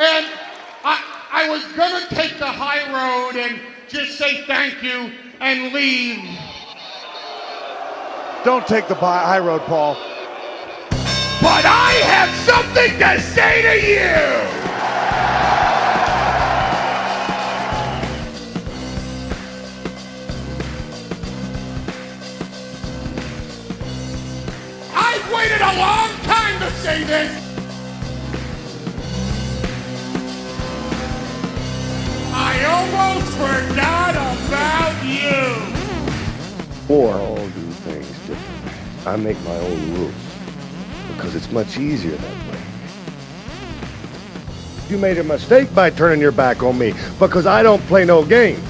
And I was gonna take the high road and just say thank you and leave. Don't take the high road, Paul. But I have something to say to you! I've waited a long time to say this! I almost forgot about you! Or I'll do things differently. I make my own rules because it's much easier that way. You made a mistake by turning your back on me because I don't play no game.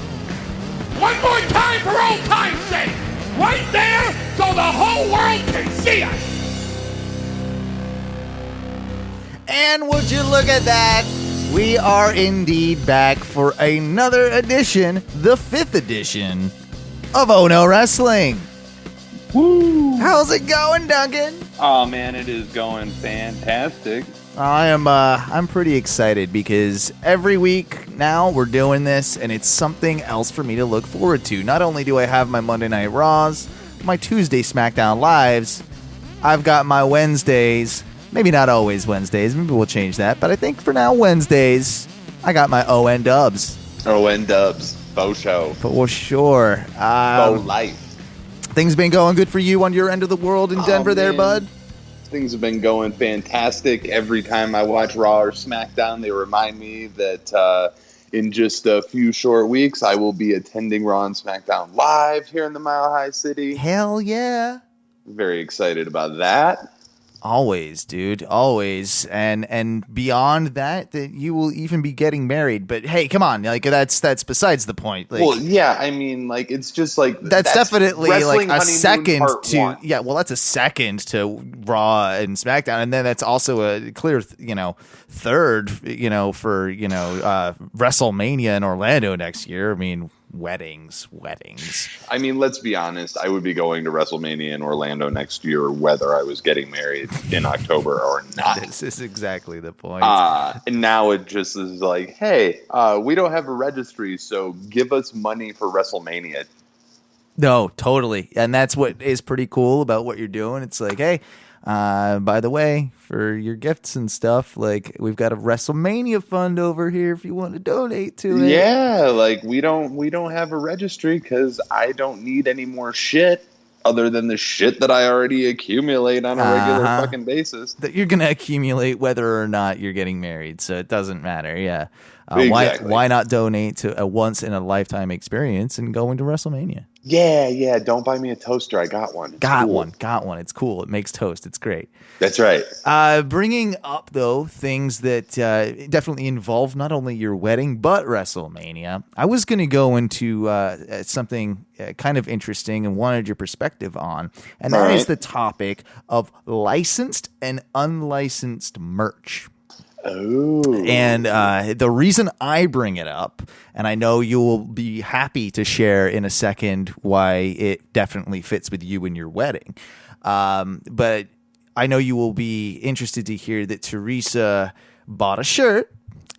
One more time for old time's sake! Right there so the whole world can see us! And would you look at that? We are indeed back for another edition, the 5th edition of Oh No Wrestling. Woo! How's it going, Duncan? Oh man, it is going fantastic. I'm pretty excited because every week now we're doing this and it's something else for me to look forward to. Not only do I have my Monday Night Raws, my Tuesday SmackDown Lives, I've got my Wednesdays. Maybe not always Wednesdays. Maybe we'll change that. But I think for now, Wednesdays, I got my ON dubs. ON dubs. Faux show. For sure. Faux life. Things been going good for you on your end of the world in Denver there, bud? Things have been going fantastic. Every time I watch Raw or SmackDown, they remind me that in just a few short weeks, I will be attending Raw and SmackDown live here in the Mile High City. Hell yeah. Very excited about that. Always, dude. Always. And beyond that you will even be getting married. But hey, come on. Like that's besides the point. Like, well, yeah, I mean, like it's just like that's definitely like a second to one. Yeah, well that's a second to Raw and SmackDown, and then that's also a clear third, for WrestleMania in Orlando next year. I mean, weddings. I mean, let's be honest. I would be going to WrestleMania in Orlando next year, whether I was getting married in October or not. This is exactly the point. And now it just is like, hey, we don't have a registry, so give us money for WrestleMania. No, totally. And that's what is pretty cool about what you're doing. It's like, hey, by the way, for your gifts and stuff, like we've got a WrestleMania fund over here if you want to donate to it. Yeah, like we don't have a registry because I don't need any more shit other than the shit that I already accumulate on a regular fucking basis. That you're gonna accumulate whether or not you're getting married, so it doesn't matter. Yeah, exactly. Why not donate to a once in a lifetime experience and going to WrestleMania? Yeah. Don't buy me a toaster. I got one. Got one. It's cool. It makes toast. It's great. That's right. Bringing up, though, things that definitely involve not only your wedding, but WrestleMania. I was going to go into something kind of interesting and wanted your perspective on. And that is the topic of licensed and unlicensed merch. Oh. And the reason I bring it up, and I know you will be happy to share in a second why it definitely fits with you and your wedding, but I know you will be interested to hear that Teresa bought a shirt,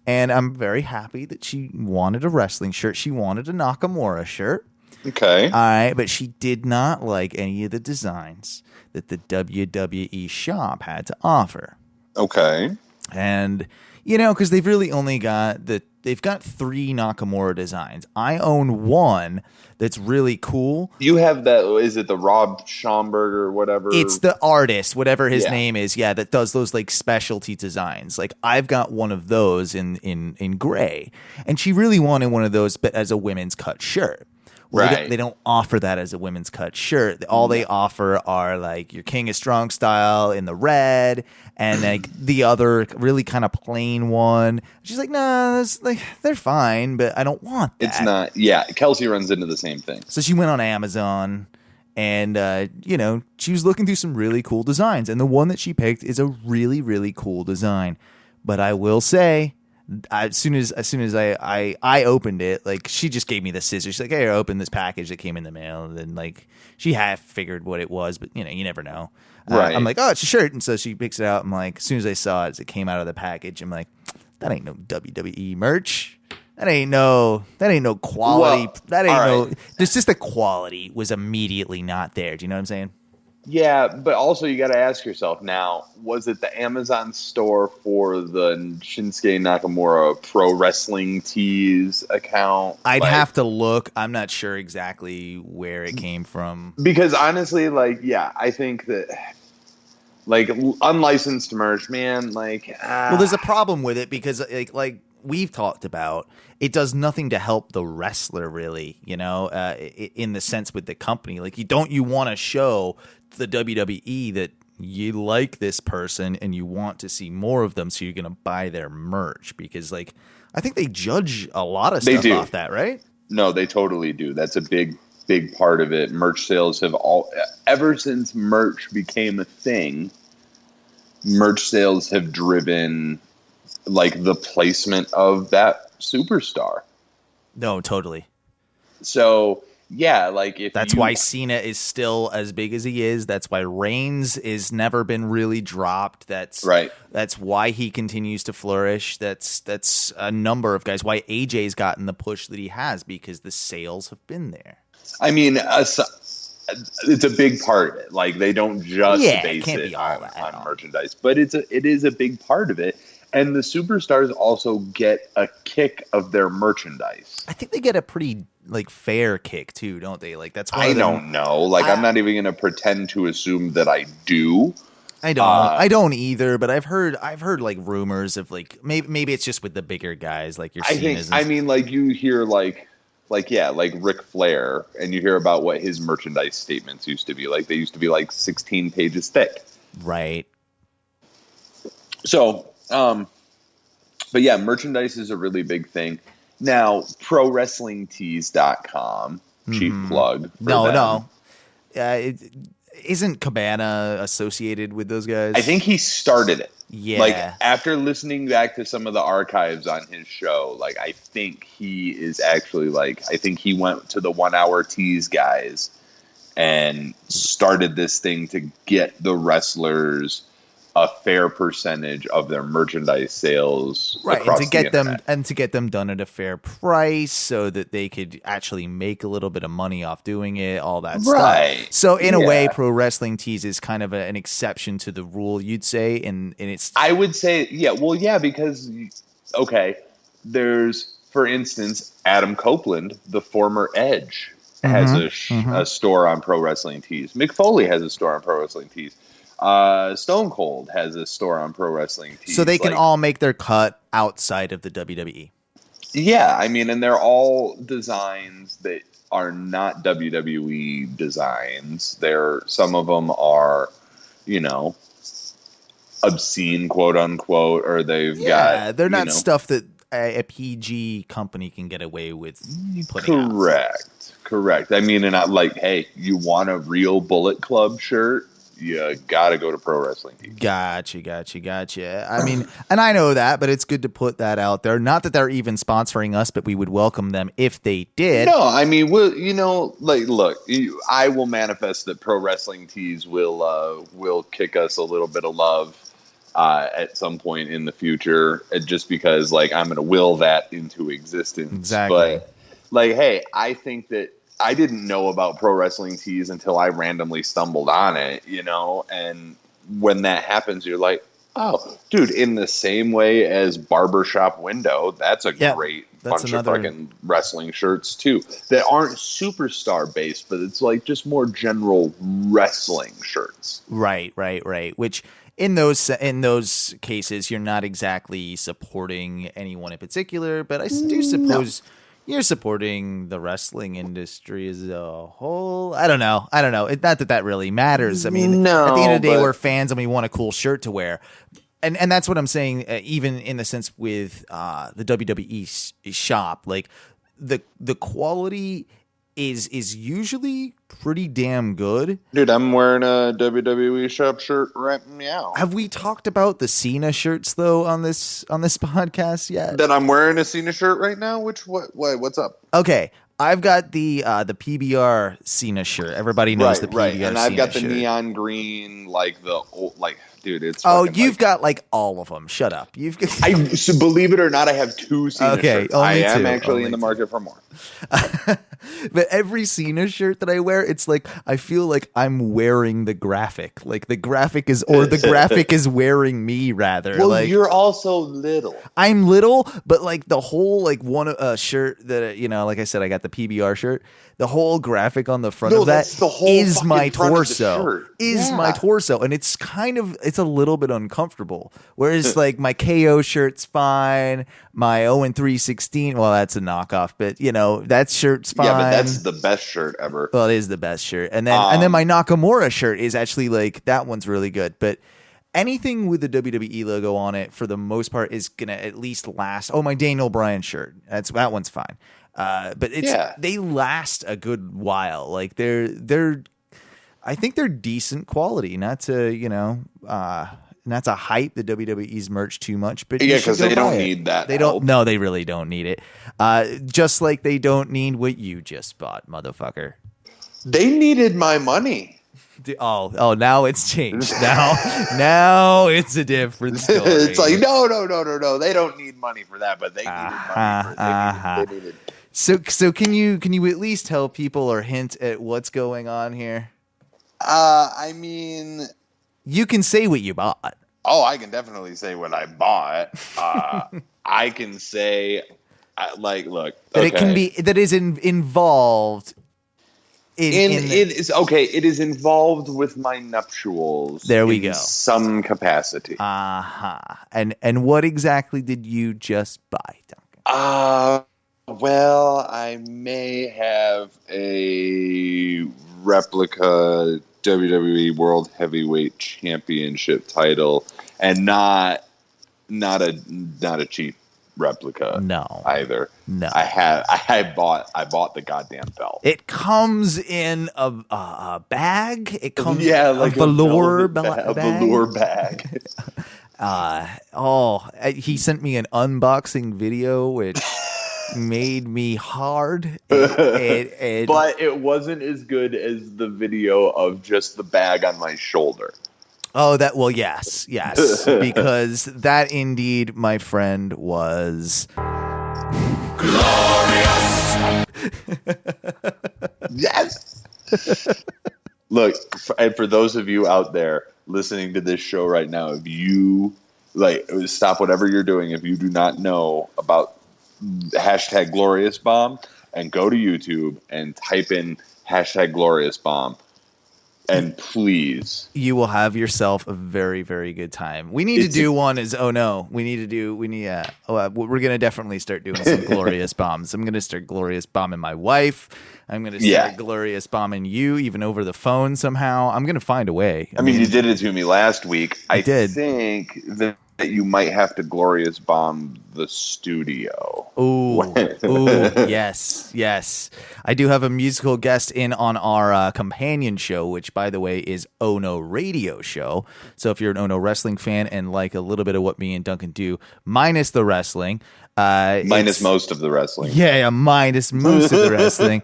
and I'm very happy that she wanted a wrestling shirt. She wanted a Nakamura shirt. Okay. All right, but she did not like any of the designs that the WWE shop had to offer. Okay. And, because they've really only they've got 3 Nakamura designs. I own one that's really cool. You have that, is it the Rob Schomburg or whatever? It's the artist, whatever his name is, that does those like specialty designs. Like I've got one of those in gray. And she really wanted one of those, but as a women's cut shirt. Well, right. They don't offer that as a women's cut shirt. All they offer are like your King of Strong style in the red, and like the other really kind of plain one. She's like, nah, they're fine, but I don't want that. It's not. Yeah, Kelsey runs into the same thing. So she went on Amazon, and she was looking through some really cool designs, and the one that she picked is a really, really cool design. But I will say, as soon as I opened it, like she just gave me the scissors. She's like, "Hey, I opened this package that came in the mail," and then like she half figured what it was, but you never know. Right. I'm like, "Oh, it's a shirt," and so she picks it out. I'm like, as soon as I saw it as it came out of the package, I'm like, that ain't no WWE merch. That ain't no quality. Well, that ain't all no. right. There's just the quality was immediately not there. Do you know what I'm saying? Yeah, but also you got to ask yourself now, was it the Amazon store for the Shinsuke Nakamura Pro Wrestling Tees account? I'd have to look. I'm not sure exactly where it came from. Because honestly, like, yeah, I think that, like, unlicensed merch, man, like... Well, there's a problem with it because, like we've talked about, it does nothing to help the wrestler, really, you know, in the sense with the company. Like, you want to show the WWE that you like this person and you want to see more of them, so you're going to buy their merch because, like, I think they judge a lot of stuff off that, right? No, they totally do. That's a big part of it. Merch sales have ever since merch became a thing, merch sales have driven, like, the placement of that superstar. No, totally. So, yeah, like, if that's why Cena is still as big as he is. That's why Reigns is never been really dropped. That's right. That's why he continues to flourish. That's a number of guys. Why AJ's gotten the push that he has, because the sales have been there. I mean, it's a big part of it. Like, they don't just base it on merchandise, but it is a big part of it. And the superstars also get a kick of their merchandise. I think they get a pretty, like, fair kick too, don't they? Like, that's I don't know. Like, I'm not even going to pretend to assume that I do. I don't either. But I've heard like rumors of, like, maybe it's just with the bigger guys, like your Cenas. I mean, like, you hear like Ric Flair, and you hear about what his merchandise statements used to be like. They used to be like 16 pages thick. Right. So. But yeah, merchandise is a really big thing. Now, ProWrestlingTees.com, cheap plug. No. Isn't Cabana associated with those guys? I think he started it. Yeah. Like, after listening back to some of the archives on his show, like, I think he is actually, like, I think he went to the 1 Hour Tees guys and started this thing to get the wrestlers a fair percentage of their merchandise sales, right? Across and to get the them done at a fair price, so that they could actually make a little bit of money off doing it, all that stuff. So in a way, Pro Wrestling Tees is kind of an exception to the rule, you'd say, and it's. I would say, yeah, well, yeah, because there's, for instance, Adam Copeland, the former Edge, has a store on Pro Wrestling Tees. Mick Foley has a store on Pro Wrestling Tees. Stone Cold has a store on Pro Wrestling Tees. So they can all make their cut outside of the WWE. Yeah, I mean, and they're all designs that are not WWE designs. Some of them are, obscene, quote unquote, or they've got. They're not stuff that a PG company can get away with putting Correct. I mean, and I'm like, hey, you want a real Bullet Club shirt? You gotta go to Pro Wrestling Tees. Gotcha. I mean, and I know that, but it's good to put that out there. Not that they're even sponsoring us, but we would welcome them if they did. No, I mean, look, I will manifest that Pro Wrestling Tees will kick us a little bit of love at some point in the future, just because, like, I'm gonna will that into existence. Exactly. But, like, hey, I think that. I didn't know about Pro Wrestling Tees until I randomly stumbled on it, and when that happens, you're like, oh, dude, in the same way as Barbershop Window, that's a great bunch of fucking wrestling shirts, too, that aren't superstar based, but it's like just more general wrestling shirts. Right. Which in those cases, you're not exactly supporting anyone in particular, but I do suppose. You're supporting the wrestling industry as a whole. I don't know. It's not that really matters. I mean, at the end of the day, we're fans and we want a cool shirt to wear. And that's what I'm saying, even in the sense with the WWE shop. Like, the quality is usually pretty damn good. Dude, I'm wearing a WWE shop shirt right now. Have we talked about the Cena shirts though on this podcast yet? That I'm wearing a Cena shirt right now? What's up? Okay. I've got the PBR Cena shirt. Everybody knows the PBR Cena shirt. And I've got the neon green, like the old, like dude. It's you've got like all of them. Shut up. You've got so believe it or not, I have 2 Cena shirts. I am actually in the market for more. But every Cena shirt that I wear, it's like I feel like I'm wearing the graphic. Like the graphic is wearing me rather. Well, like, you're also little. I'm little, but like the whole like one shirt that like I said, I got the PBR shirt. The whole graphic on the front of that is my torso. My torso, and it's a little bit uncomfortable. Whereas like my KO shirt's fine, my 0-3-16. Well, that's a knockoff, but that shirt's fine. Yeah, but that's the best shirt ever. Well, it is the best shirt, and then my Nakamura shirt is actually like that one's really good, but. Anything with the WWE logo on it, for the most part, is gonna at least last. Oh, my Daniel Bryan shirt, that one's fine, but they last a good while. Like they're, I think they're decent quality. Not to not to hype the WWE's merch too much, but because they don't need that. They don't. No, they really don't need it. Just like they don't need what you just bought, motherfucker. They needed my money. Oh! Now it's changed. Now it's a different story. It's like no. They don't need money for that, but they needed money. They needed. So can you at least tell people or hint at what's going on here? I mean, you can say what you bought. Oh, I can definitely say what I bought. I can say, look, that it can be that is involved. It is involved with my nuptials. There we go. Some capacity. And what exactly did you just buy, Duncan? Well, I may have a replica WWE World Heavyweight Championship title, and not a cheap replica. No, either. No, I bought the goddamn belt. It comes in a bag. It comes like a velour bag. A velour bag. He sent me an unboxing video, which made me hard. But it wasn't as good as the video of just the bag on my shoulder. Oh, yes, because that indeed, my friend, was glorious. Yes. Look, and for those of you out there listening to this show right now, if you stop whatever you're doing, if you do not know about #GloriousBomb, and go to YouTube and type in #GloriousBomb. And please, you will have yourself a very, very good time. We need to do one as we're gonna definitely start doing some glorious bombs. I'm gonna start glorious bombing my wife. I'm gonna start glorious bombing you, even over the phone somehow. I'm gonna find a way. I mean, you did it to me last week. I did. think that you might have to glorious bomb the studio. Ooh, yes. I do have a musical guest in on our companion show, which, by the way, is Ono Radio Show. So if you're an Ono wrestling fan and like a little bit of what me and Duncan do, minus the wrestling. Minus most of the wrestling. Yeah, minus most of the wrestling.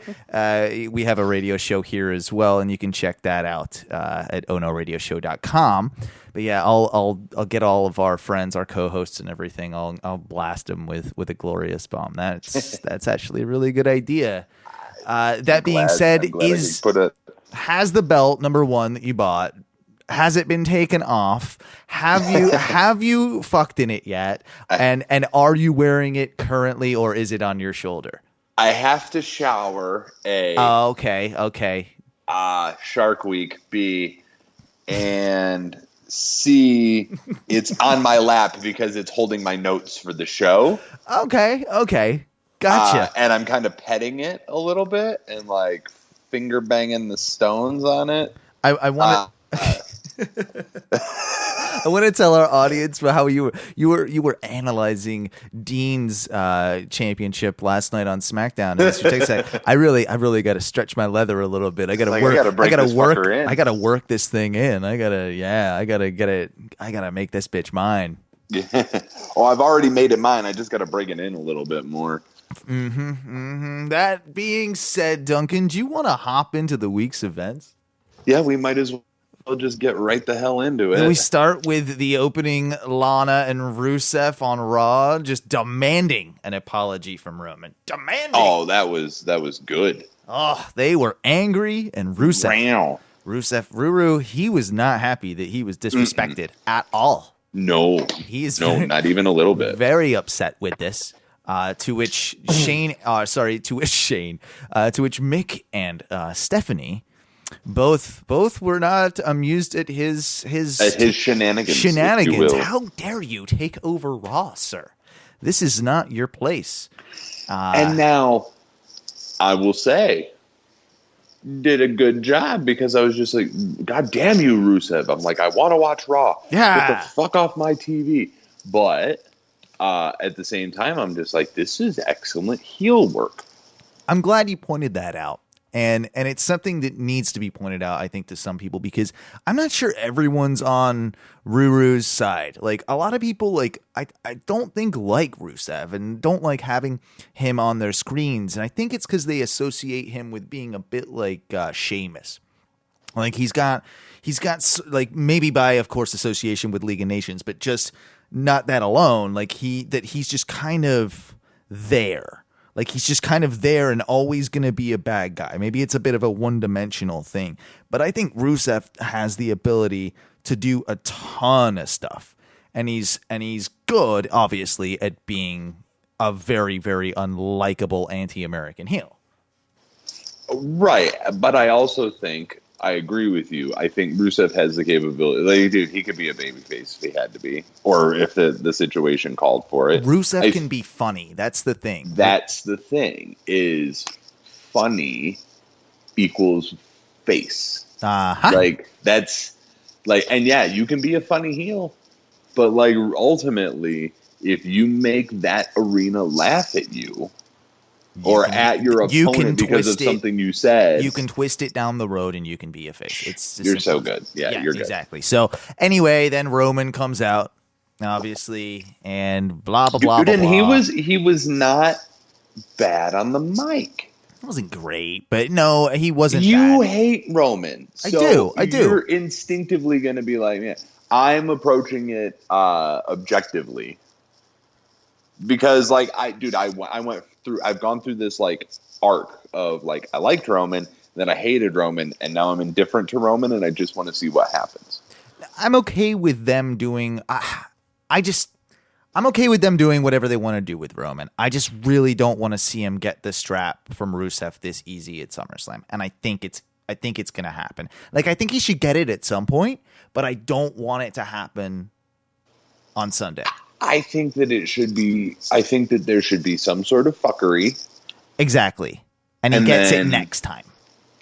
We have a radio show here as well, and you can check that out at onoradioshow.com. But yeah, I'll get all of our friends, our co-hosts, and everything. I'll blast them with a glorious bomb. That's actually a really good idea. That being said, has the belt number one that you bought? Has it been taken off? Have you fucked in it yet? And are you wearing it currently, or is it on your shoulder? I have to shower. A. Oh, okay. Shark Week. B. And C. It's on my lap because it's holding my notes for the show. Okay. Gotcha. And I'm kind of petting it a little bit and like finger banging the stones on it. I want to. I want to tell our audience how you were analyzing Dean's championship last night on SmackDown. And I really got to stretch my leather a little bit. I got to work. I got to work this thing in. I gotta get it. I gotta make this bitch mine. Yeah. Oh, I've already made it mine. I just got to bring it in a little bit more. That being said, Duncan, do you want to hop into the week's events? Yeah, we might as well. well just get right the hell into it. And we start with the opening Lana and Rusev on Raw, just demanding an apology from Roman. Demanding. Oh, that was good. Oh, they were angry, and Rusev, Ruru, he was not happy that he was disrespected at all. No, not even a little bit. Very upset with this. To which Mick and Stephanie both were not amused at his shenanigans. Shenanigans. If you will. How dare you take over Raw, sir? This is not your place. And now, I will say, did a good job because I was just like, God damn you, Rusev. I'm like, I want to watch Raw. Yeah. Get the fuck off my TV. But at the same time, I'm just like, this is excellent heel work. I'm glad you pointed that out. And it's something that needs to be pointed out, I think, to some people, because I'm not sure everyone's on Ruru's side. Like, a lot of people, like, I don't think like Rusev and don't like having him on their screens. And I think it's because they associate him with being a bit like Sheamus. Like, he's got like, maybe by, of course, association with League of Nations, but just not that alone. Like, he's just kind of there. Like, he's just kind of there and always going to be a bad guy. Maybe it's a bit of a one-dimensional thing. But I think Rusev has the ability to do a ton of stuff. And he's good, obviously, at being a very, very unlikable anti-American heel. Right. But I also think, I agree with you. I think Rusev has the capability. Like, dude, he could be a babyface if he had to be, or if the situation called for it. Rusev can be funny. That's the thing. That's the thing. Is funny equals face. Like, that's like, and yeah, you can be a funny heel, but like, ultimately, if you make that arena laugh at you. Or at your opponent because of something you said. You can twist it down the road and you can be a face. You're so good. Yeah, you're good. Exactly. So anyway, then Roman comes out, obviously, and blah, blah, blah, Dude, blah, and blah. he was not bad on the mic. It wasn't great, but no, he wasn't You bad. hate Roman. So I do. You're instinctively going to be like, yeah, I'm approaching it objectively. Because, like, I've gone through this, like, arc of, like, I liked Roman, then I hated Roman, and now I'm indifferent to Roman, and I just want to see what happens. I'm okay with them doing, I'm okay with them doing whatever they want to do with Roman. I just really don't want to see him get the strap from Rusev this easy at SummerSlam, and I think it's going to happen. Like, I think he should get it at some point, but I don't want it to happen on Sunday. I think that there should be some sort of fuckery. Exactly. And he gets it next time.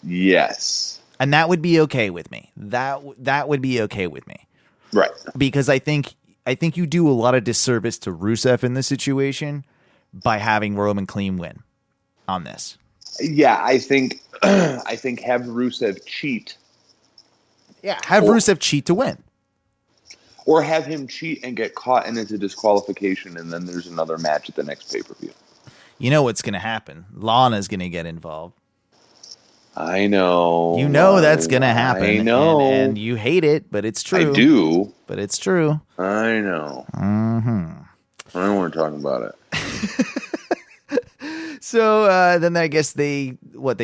Yes. And that would be okay with me. That would be okay with me. Right. Because I think you do a lot of disservice to Rusev in this situation by having Roman clean win on this. Yeah, I think have Rusev cheat. Yeah, have Rusev cheat to win. Or have him cheat and get caught and it's a disqualification, and then there's another match at the next pay-per-view. You know what's going to happen. Lana's going to get involved. I know. You know that's going to happen. I know. And you hate it, but it's true. I do. But it's true. I know. Mm-hmm. I don't want to talk about it. So then I guess they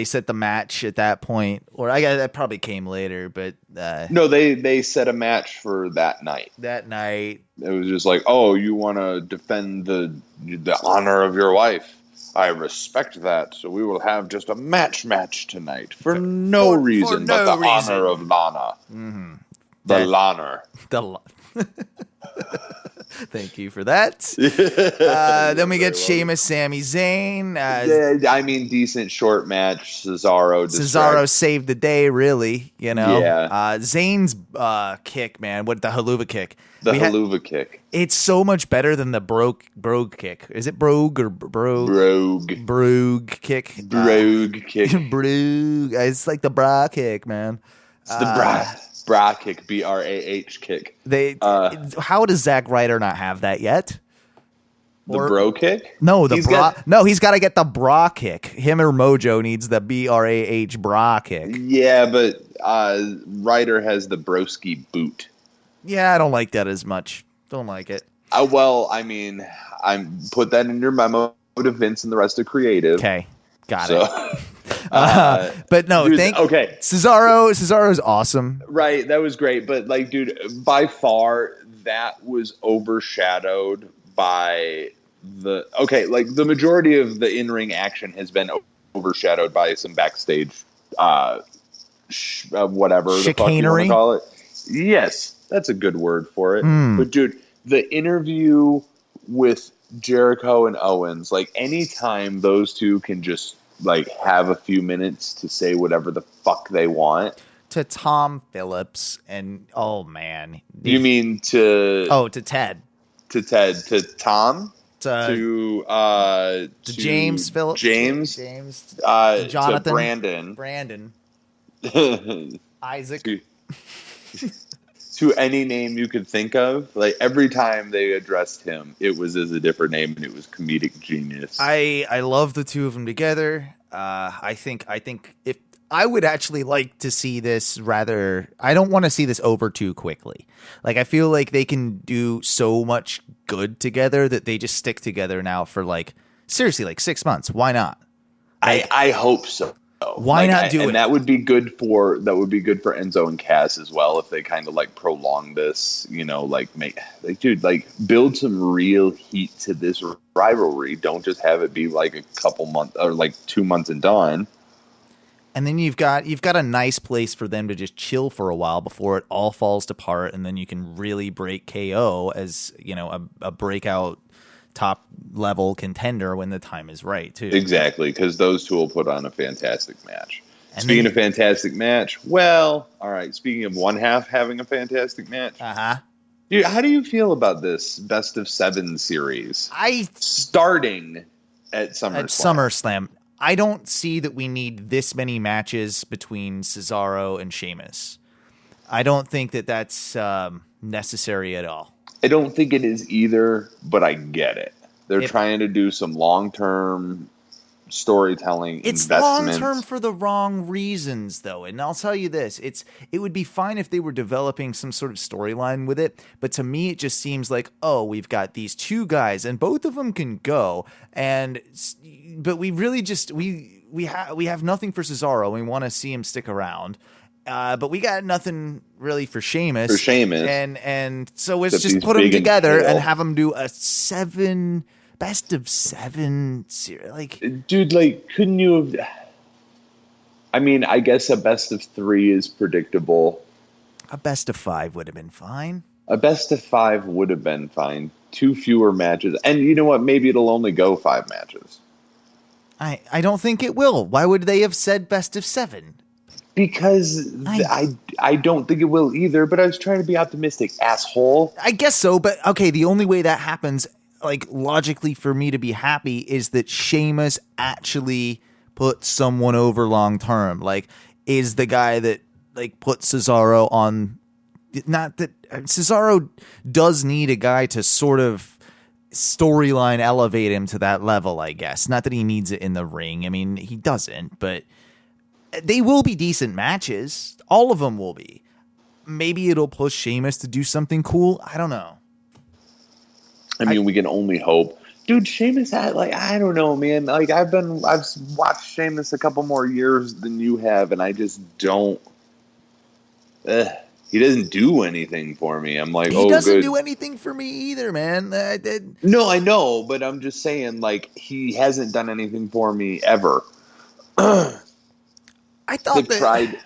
set the match at that point, or I guess that probably came later, but no, they set a match for that night. That night, it was just like, oh, you want to defend the honor of your wife. I respect that, so we will have just a match tonight for no reason but the honor of Lana. Mm-hmm. The Lana. Thank you for that. Then we get Sheamus, Sami Zayn. Decent short match. Cesaro saved the day, really. You know. Yeah. Zayn's kick, man. What the haluva kick? The haluva kick. It's so much better than the brogue kick. Is it brogue or brogue? Brogue kick. Brogue kick. Brogue. It's like the bra kick, man. It's the bra kick, BRAH kick. How does Zack Ryder not have that yet? The bro kick? No, He's got to get the bra kick. Him or Mojo needs the BRAH bra kick. Yeah, but Ryder has the broski boot. Yeah, I don't like that as much. Don't like it. Well, I mean, I'm put that in your memo to Vince and the rest of creative. Okay, got it. But no, dude, okay. Cesaro's awesome. Right, that was great. But like, dude, by far that was overshadowed by the majority of the in-ring action has been overshadowed by some backstage whatever chicanery. The fuck you want to call it. Yes, that's a good word for it. But dude, the interview with Jericho and Owens, like anytime those two can just like have a few minutes to say whatever the fuck they want to Tom Phillips and oh man, you mean to Ted, to Tom, to James Phillips, to Jonathan, to Brandon, Isaac. To any name you could think of, like every time they addressed him, it was as a different name, and it was comedic genius. I love the two of them together. I think if I would actually like to see this I don't want to see this over too quickly. Like I feel like they can do so much good together that they just stick together now for like seriously like 6 months. Why not? Like, I hope so. Why not do it? And that would be good for Enzo and Cass as well if they kind of like prolong this, build some real heat to this rivalry. Don't just have it be like a couple months or like 2 months and done. And then you've got a nice place for them to just chill for a while before it all falls apart, and then you can really break KO as a breakout top level contender when the time is right too. Exactly, because those two will put on a fantastic match. And speaking of fantastic match, well, all right. Speaking of one half having a fantastic match, dude, how do you feel about this best of 7 series? Starting at SummerSlam. I don't see that we need this many matches between Cesaro and Sheamus. I don't think that that's necessary at all. I don't think it is either, but I get it. They're trying to do some long-term storytelling investments. It's long-term for the wrong reasons, though. And I'll tell you this. It would be fine if they were developing some sort of storyline with it. But to me, it just seems like, oh, we've got these two guys, and both of them can go. But we really just we have nothing for Cesaro. We want to see him stick around. But we got nothing really for Sheamus. And so let's just put them together and have them do a best of 7 series. Like, dude, like, couldn't you have? I mean, I guess a best of 3 is predictable. A best of 5 would have been fine. A best of 5 would have been fine. 2 fewer matches, and you know what? Maybe it'll only go 5 matches. I don't think it will. Why would they have said best of 7? Because I don't think it will either, but I was trying to be optimistic, asshole. I guess so, but okay, the only way that happens, like logically for me to be happy, is that Sheamus actually put someone over long term. Like, is the guy that like put Cesaro on. Not that Cesaro does need a guy to sort of storyline elevate him to that level, I guess. Not that he needs it in the ring. I mean, he doesn't, but they will be decent matches. All of them will be. Maybe it'll push Sheamus to do something cool. I don't know. I mean, we can only hope. Dude, Sheamus had, like, I don't know, man. Like, I've watched Sheamus a couple more years than you have, and I just don't. He doesn't do anything for me. I'm like, he doesn't do anything for me either, man. No, I know, but I'm just saying, like, he hasn't done anything for me ever. I thought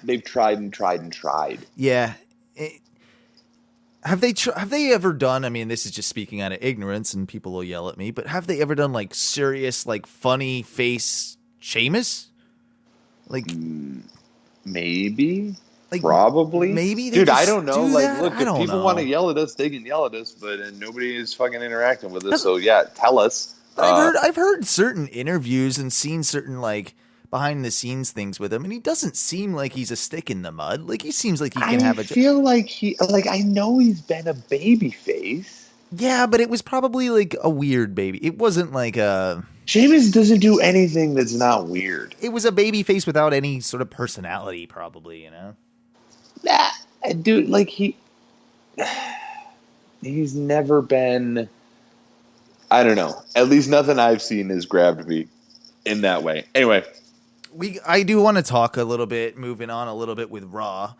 they've tried and tried. Yeah. Have they ever done, I mean, this is just speaking out of ignorance and people will yell at me, but have they ever done like serious, like funny face Sheamus? Like maybe, like probably, maybe. Dude, I don't know. Like, that? look, if people want to yell at us, they can yell at us, but nobody is fucking interacting with us. So yeah, tell us. I've heard certain interviews and seen certain like behind the scenes things with him, and he doesn't seem like he's a stick in the mud. Like, he seems like he can have a. I feel like I know he's been a baby face. Yeah, but it was probably like a weird baby. It wasn't like a. Sheamus doesn't do anything that's not weird. It was a baby face without any sort of personality, probably, you know? Nah, dude, like he's never been. I don't know. At least nothing I've seen has grabbed me in that way. Anyway. I do want to talk a little bit, moving on a little bit with Raw,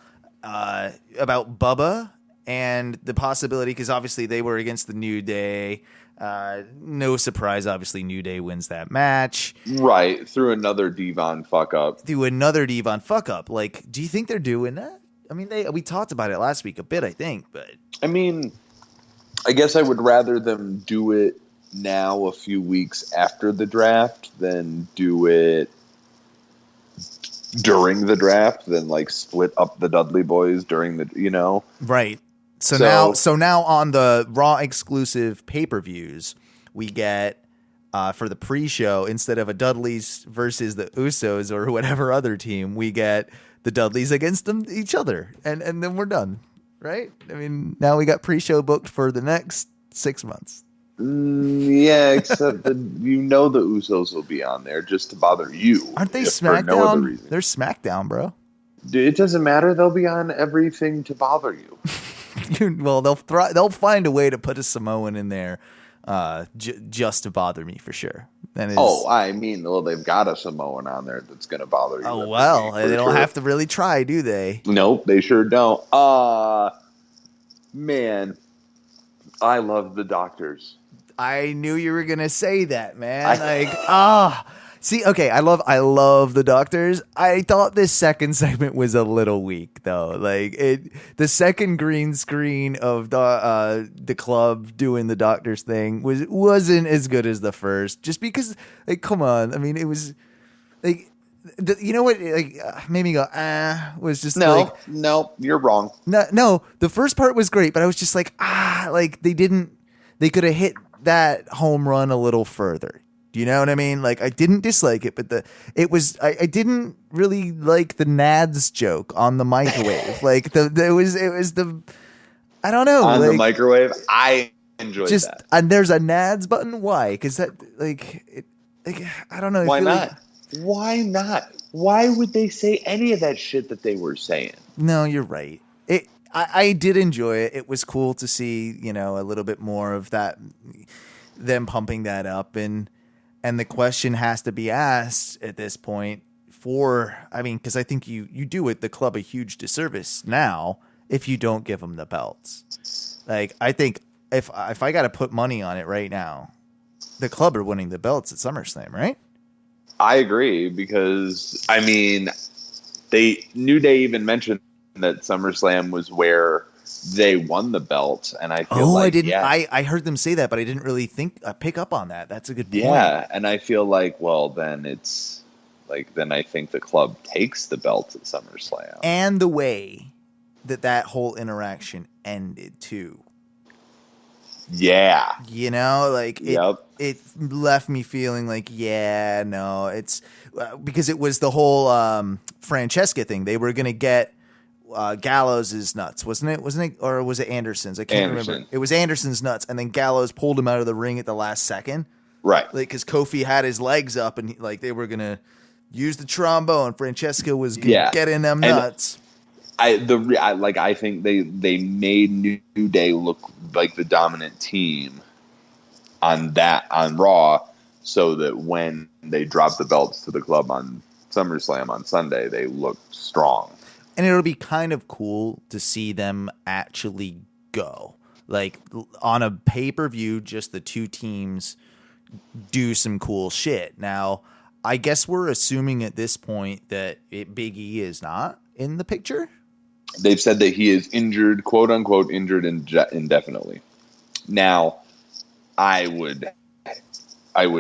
about Bubba and the possibility, because obviously they were against the New Day. No surprise, obviously New Day wins that match. Right, through another Devon fuck up. Like, do you think they're doing that? I mean, we talked about it last week a bit, I think, but I mean, I guess I would rather them do it now, a few weeks after the draft, than do it during the draft, than like split up the Dudley Boys during the, you know? Right. So now on the Raw exclusive pay-per-views, we get for the pre-show, instead of a Dudleys versus the Usos or whatever other team, we get the Dudleys against each other, and then we're done, right? I mean, now we got pre-show booked for the next 6 months. Yeah, except that the Usos will be on there just to bother you. Aren't they SmackDown? For no other reason. They're SmackDown, bro. Dude, it doesn't matter. They'll be on everything to bother you. Well, they'll find a way to put a Samoan in there just to bother me for sure. I mean, well, they've got a Samoan on there that's going to bother you. Oh, well, they don't have to really try, do they? Nope, they sure don't. Man, I love the Doctors. I knew you were gonna say that, man. See, okay, I love the Doctors. I thought this second segment was a little weak, though. Like the second green screen of the club doing the Doctors thing wasn't as good as the first. Just because, like, come on. I mean, it was like, you know what? Like, made me go, was just no, you're wrong. No, the first part was great, but I was just like, like they could have hit that home run a little further. Do you know what I mean? Like, I didn't dislike it, but I didn't really like the Nads joke on the microwave. Like it was the, I don't know. On the microwave, I enjoyed that. And there's a Nads button. Why? Because that I don't know. Why not? Why not? Why would they say any of that shit that they were saying? No, you're right. I did enjoy it. It was cool to see, a little bit more of that, them pumping that up. And the question has to be asked at this point because I think you do it the club a huge disservice now if you don't give them the belts. Like, I think if I got to put money on it right now, the club are winning the belts at SummerSlam, right? I agree, because, I mean, New Day even mentioned that SummerSlam was where they won the belt, and I feel like, I didn't. Yeah. I heard them say that, but I didn't really pick up on that. That's a good point. Yeah, and I feel like, well, then it's like, then I think the club takes the belt at SummerSlam, and the way that whole interaction ended too. Yeah, it left me feeling like, it's because it was the whole Francesca thing. They were gonna get Gallows' nuts, wasn't it? Or was it Anderson's? I can't remember. It was Anderson's nuts, and then Gallows pulled him out of the ring at the last second. Right. Like, because Kofi had his legs up, and they were going to use the trombone. Francesca was going to get in them nuts. I think they made New Day look like the dominant team on Raw, so that when they dropped the belts to the club on SummerSlam on Sunday, they looked strong. And it'll be kind of cool to see them actually go. Like, on a pay-per-view, just the two teams do some cool shit. Now, I guess we're assuming at this point that Big E is not in the picture? They've said that he is injured, quote-unquote injured indefinitely. Now, I would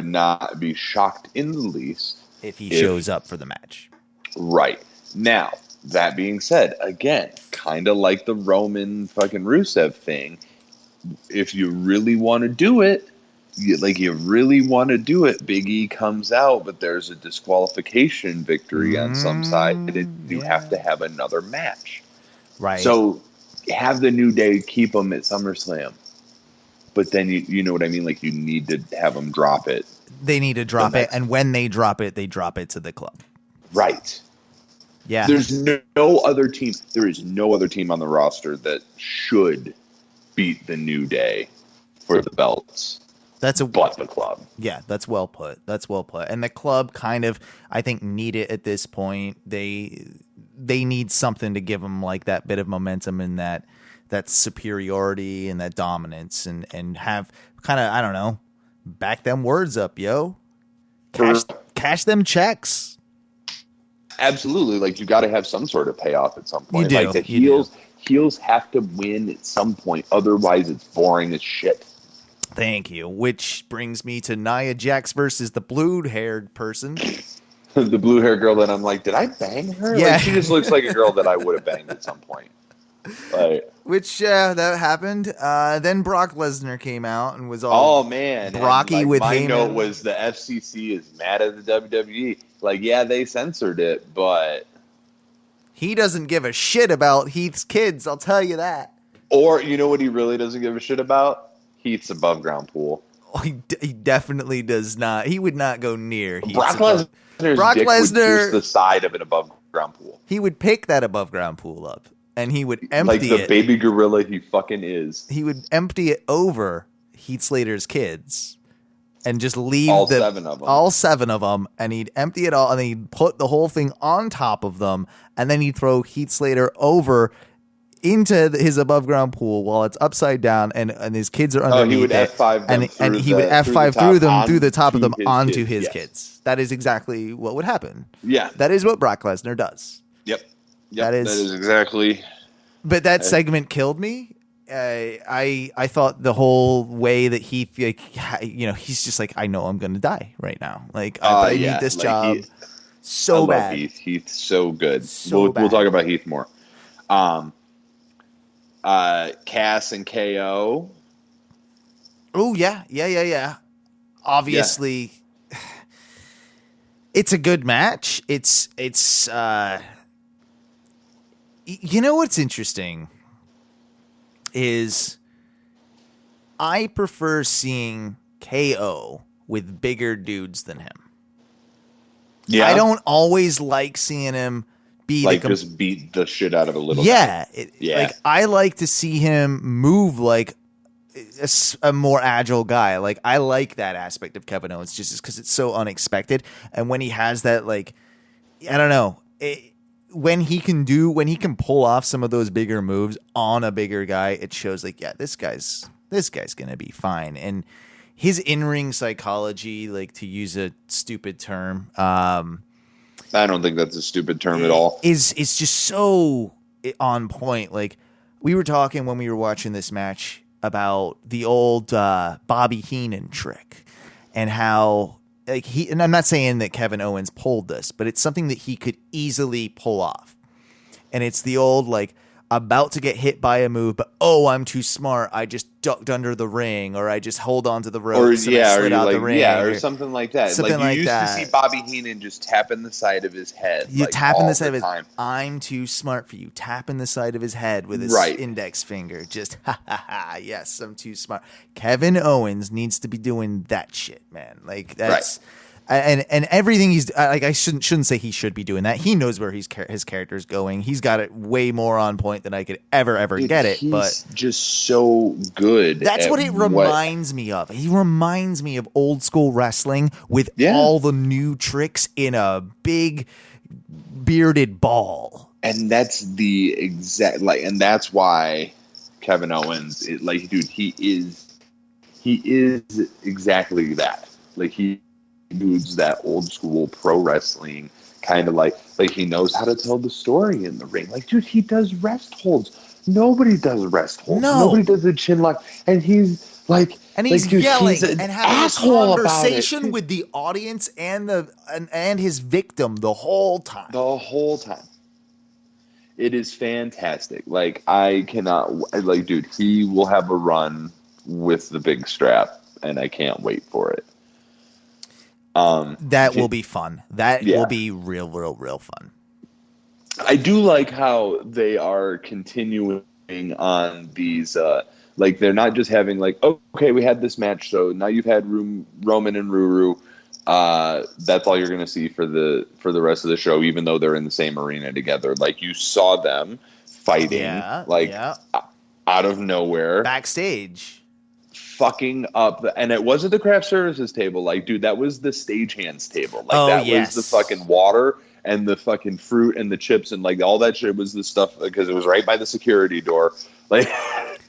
not be shocked in the least if he shows up for the match. Right. Now, that being said, again, kind of like the Roman fucking Rusev thing, if you really want to do it, Big E comes out, but there's a disqualification victory on some side, and you have to have another match. Right. So have the New Day keep them at SummerSlam. but then you know what I mean? Like, you need to have them drop it. They need to drop it, and when they drop it to the club. Right. Yeah. There's no other team. There is no other team on the roster that should beat the New Day for the belts. But the club. Yeah, that's well put. And the club kind of, I think, need it at this point. They need something to give them like that bit of momentum and that superiority and that dominance and have kind of, I don't know, back them words up, yo. Cash them checks. Absolutely. Like, you got to have some sort of payoff at some point. You do. Like, the heels have to win at some point. Otherwise, it's boring as shit. Thank you. Which brings me to Nia Jax versus the blue-haired person. The blue-haired girl that I'm like, did I bang her? Yeah. Like, she just looks like a girl that I would have banged at some point. Like, Which, that happened. Then Brock Lesnar came out and was all Brocky and, like, with my Heyman. note was the FCC is mad at the WWE. Like, yeah, they censored it, but... He doesn't give a shit about Heath's kids, I'll tell you that. Or, you know what he really doesn't give a shit about? Heath's above ground pool. Oh, he definitely does not. He would not go near Heath's Brock Lesnar's dick would pierce the side of an above ground pool. He would pick that above ground pool up and he would empty like the it. baby gorilla he fucking is. He would empty it over Heath Slater's kids and just leave all 7 of them. All 7 of them, and he'd empty it all and then he'd put the whole thing on top of them, and then he'd throw Heath Slater over into his above ground pool while it's upside down and his kids are underneath. He would F5 them and he would F5 through the top of them onto his kids. That is exactly what would happen. Yeah. That is what Brock Lesnar does. Yep. That is exactly. But that segment killed me. I thought the whole way that he, like, he's just like, I know I'm going to die right now. Like, I need this job so bad. I love Heath. Heath's so good. So we'll talk about Heath more. Cass and KO. Oh, yeah. Obviously, it's a good match. It's you know what's interesting is I prefer seeing KO with bigger dudes than him. Yeah. I don't always like seeing him be like just beat the shit out of a little guy. Yeah. Like, I like to see him move like a more agile guy. Like, I like that aspect of Kevin Owens just because it's so unexpected. And when he has that, like, I don't know, when he can pull off some of those bigger moves on a bigger guy, it shows like, yeah, this guy's gonna be fine. And his in-ring psychology, like, to use a stupid term, I don't think that's a stupid term at all. Is just so on point. Like, we were talking when we were watching this match about the old Bobby Heenan trick and how, like, and I'm not saying that Kevin Owens pulled this, but it's something that he could easily pull off. And it's the old, like, about to get hit by a move, but I'm too smart. I just ducked under the ring, or I just hold on to the ropes and I slid out the ring. Yeah, or something like that. Something like you used that. to see Bobby Heenan just tapping the side of his head. You like, tapping the side of his time. I'm too smart for you. Tapping the side of his head with his index finger. Just yes, I'm too smart. Kevin Owens needs to be doing that shit, man. Like, that's and everything he's like, I shouldn't say he should be doing that. He knows where his character's going. He's got it way more on point than I could ever get it. But just so good. That's what it reminds me of. He reminds me of old school wrestling with all the new tricks in a big bearded ball. And that's the exact, like, and that's why Kevin Owens, like, dude, he is exactly that. Like, he dudes that old school pro wrestling kind of like he knows how to tell the story in the ring. Like, dude, he does rest holds. Nobody does rest holds. Nobody does the chin lock. And he's like, and he's dude, yelling he's and having a conversation with the audience and and his victim the whole time. The whole time. It is fantastic. Like, I cannot, like, dude, he will have a run with the big strap, and I can't wait for it. That will be fun. That will be real fun. I do like how they are continuing on these Like, they're not just having like, oh, okay, we had this match, so now you've had Roman and Ruru. That's all you're going to see for the rest of the show, even though they're in the same arena together. Like, you saw them fighting, out of nowhere, backstage, fucking up, and it wasn't the craft services table. Like, dude, that was the stagehands table. Like, was the fucking water and the fucking fruit and the chips and like all that shit was the stuff because it was right by the security door. Like,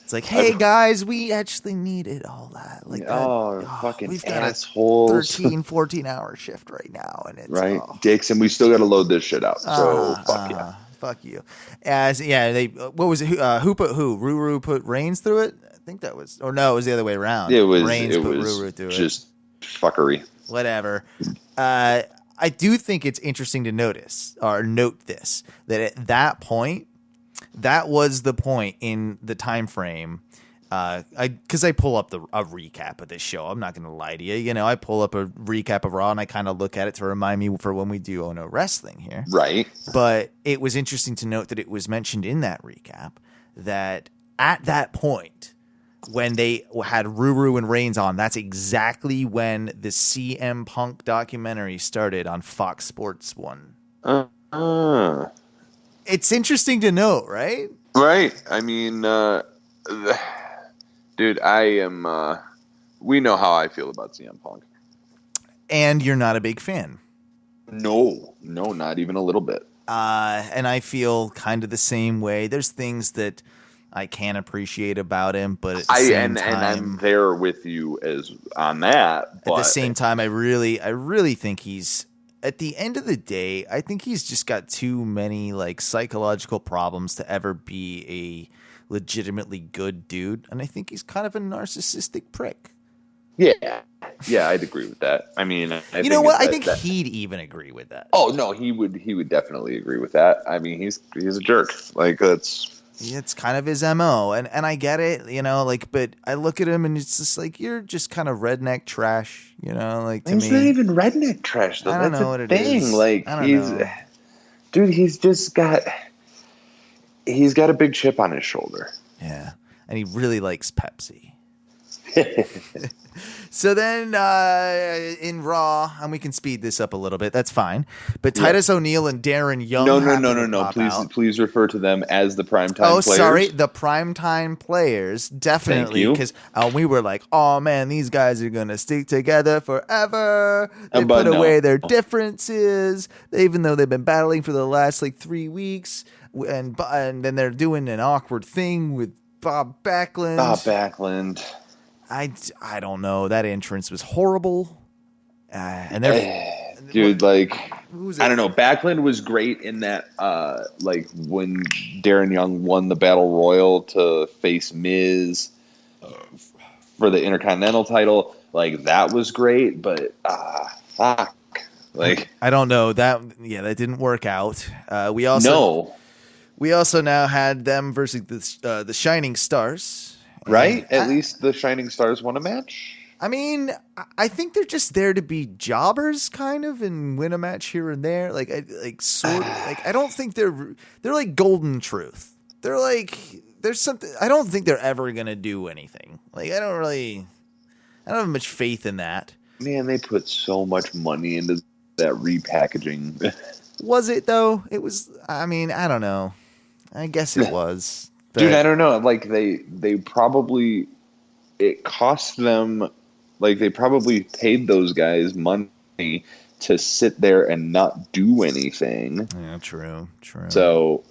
it's like, hey guys, we actually needed all that. Like, fucking we've got assholes. a 13, 14-hour shift right now, and it's right, dicks, and we still got to load this shit out. So fuck you. They what was it? Who put who? Ruru put Reigns through it. I think that was, or no, it was the other way around. It was Reigns put Ruru through just fuckery. Whatever. I do think it's interesting to note this, that at that point, that was the point in the time frame. Because I pull up a recap of this show. I'm not going to lie to you. You know, I pull up a recap of Raw and I kind of look at it to remind me for when we do Oh No Wrestling here. Right. But it was interesting to note that it was mentioned in that recap that at that point, when they had Ruru and Reigns on, that's exactly when the CM Punk documentary started on Fox Sports 1. It's interesting to note, right? Right. I mean, dude, I am. We know how I feel about CM Punk. And you're not a big fan. No, not even a little bit. And I feel kind of the same way. There's things that I can appreciate about him, but at the same time, and I'm there with you on that. But at the same time, I really think he's, at the end of the day, I think he's just got too many like psychological problems to ever be a legitimately good dude, and I think he's kind of a narcissistic prick. Yeah, I'd agree with that. I mean, I think he'd even agree with that. Oh no, he would definitely agree with that. I mean, he's a jerk. Like, it's kind of his MO, and I get it, you know, like, but I look at him and it's just like, you're just kind of redneck trash, you know, like, to me. He's not even redneck trash, though. I don't know what it is. Like, dude, he's got a big chip on his shoulder. Yeah, and he really likes Pepsi. So then in Raw, and we can speed this up a little bit, that's fine. But Titus O'Neil and Darren Young. No. Please refer to them as the primetime players. Oh, sorry. The primetime players. Definitely. Because we were like, oh, man, these guys are going to stick together forever. They put away their differences, even though they've been battling for the last like 3 weeks. And then they're doing an awkward thing with Bob Backlund. I don't know. That entrance was horrible. And dude, like, I don't know. Backlund was great in that, like when Darren Young won the Battle Royal to face Miz for the Intercontinental title. Like, that was great, but fuck. Like, I don't know that didn't work out. We also now had them versus the Shining Stars. Right? At least the Shining Stars won a match. I mean, I think they're just there to be jobbers, kind of, and win a match here and there. Like I don't think they're like Golden Truth. They're like, there's something. I don't think they're ever gonna do anything. Like, I don't have much faith in that. Man, they put so much money into that repackaging. Was it though? It was. I mean, I don't know. I guess it was. Dude, I don't know. Like, they probably, it cost them, like, they probably paid those guys money to sit there and not do anything. Yeah, true. So,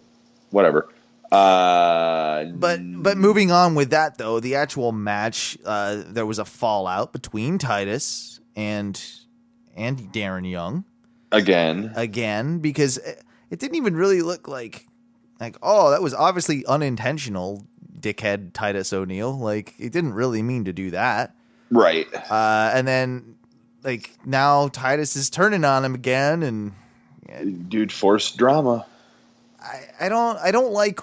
whatever. But moving on with that, though, the actual match, there was a fallout between Titus and Darren Young. Again, because it didn't even really look like, oh, that was obviously unintentional, dickhead Titus O'Neil. Like, he didn't really mean to do that. Right. And then, like, now Titus is turning on him again, and dude, forced drama. I don't like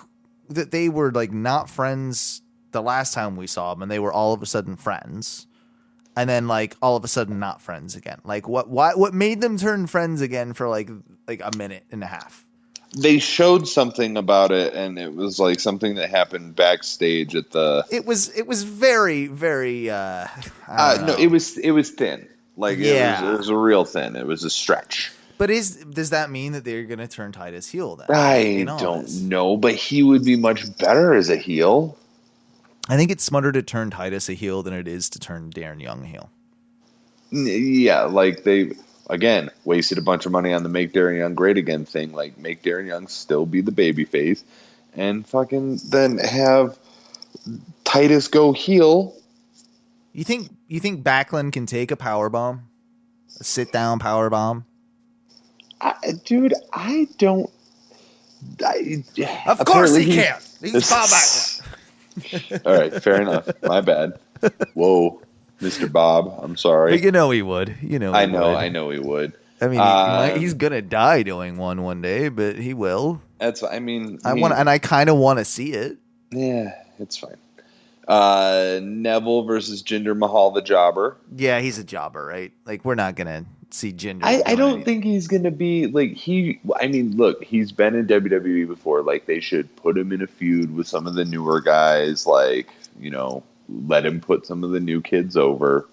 that they were, like, not friends the last time we saw them, and they were all of a sudden friends. And then, like, all of a sudden not friends again. Like, what made them turn friends again for like a minute and a half? They showed something about it, and it was like something that happened backstage at the. It was very, very. I don't No, know. it was thin. Like Yeah. it was a real thin. It was a stretch. But does that mean that they're going to turn Titus heel then? I don't know, but he would be much better as a heel. I think it's smarter to turn Titus a heel than it is to turn Darren Young a heel. Yeah, like they again wasted a bunch of money on the make Darren Young great again thing. Like make Darren Young still be the babyface, and fucking then have Titus go heel. You think Backlund can take a power bomb, a sit down power bomb? Dude, I don't. Of course he can. He's Bob Backlund. All right, fair enough. My bad. Whoa, Mr. Bob. I'm sorry. You know he would. I know he would. I mean, he's gonna die doing one day, but he will. That's. I mean, I kind of want to see it. Yeah, it's fine. Neville versus Jinder Mahal, the jobber. Yeah, he's a jobber, right? Like we're not gonna see Jinder. I don't think he's gonna be like he. I mean, look, he's been in WWE before. Like they should put him in a feud with some of the newer guys. Like let him put some of the new kids over.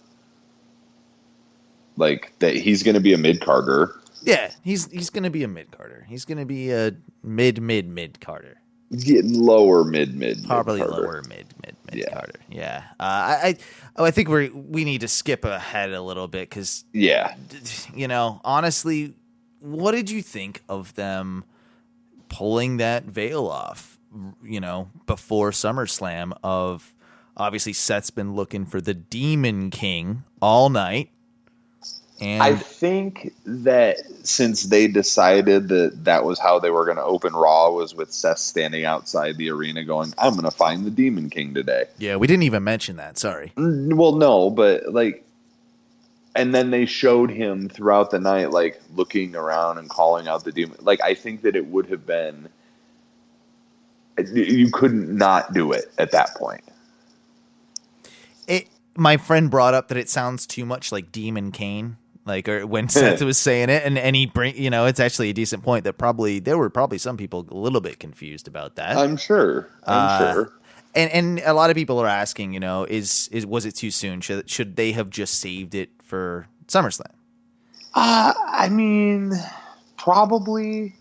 Like that, he's gonna be a mid carder. Yeah, he's gonna be a mid carder. He's gonna be a mid carder. Lower mid probably mid-carder. Lower mid carder. Yeah. I think we need to skip ahead a little bit because honestly, what did you think of them pulling that veil off? Before SummerSlam, of obviously Seth's been looking for the Demon King all night. And I think that since they decided that was how they were going to open Raw, was with Seth standing outside the arena going, I'm going to find the Demon King today. Yeah, we didn't even mention that. Sorry. Well, no, but and then they showed him throughout the night, like looking around and calling out the demon. Like, I think that it would have been, you couldn't not do it at that point. My friend brought up that it sounds too much like Demon Kane. Or when Seth was saying it, and he it's actually a decent point that there were probably some people a little bit confused about that. I'm sure. And a lot of people are asking, was it too soon? Should they have just saved it for SummerSlam? I mean, probably,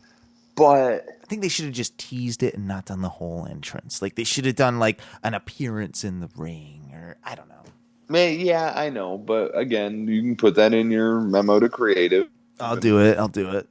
but I think they should have just teased it and not done the whole entrance. Like they should have done like an appearance in the ring, or I don't know. Yeah, I know, but again, you can put that in your memo to creative. I'll do it.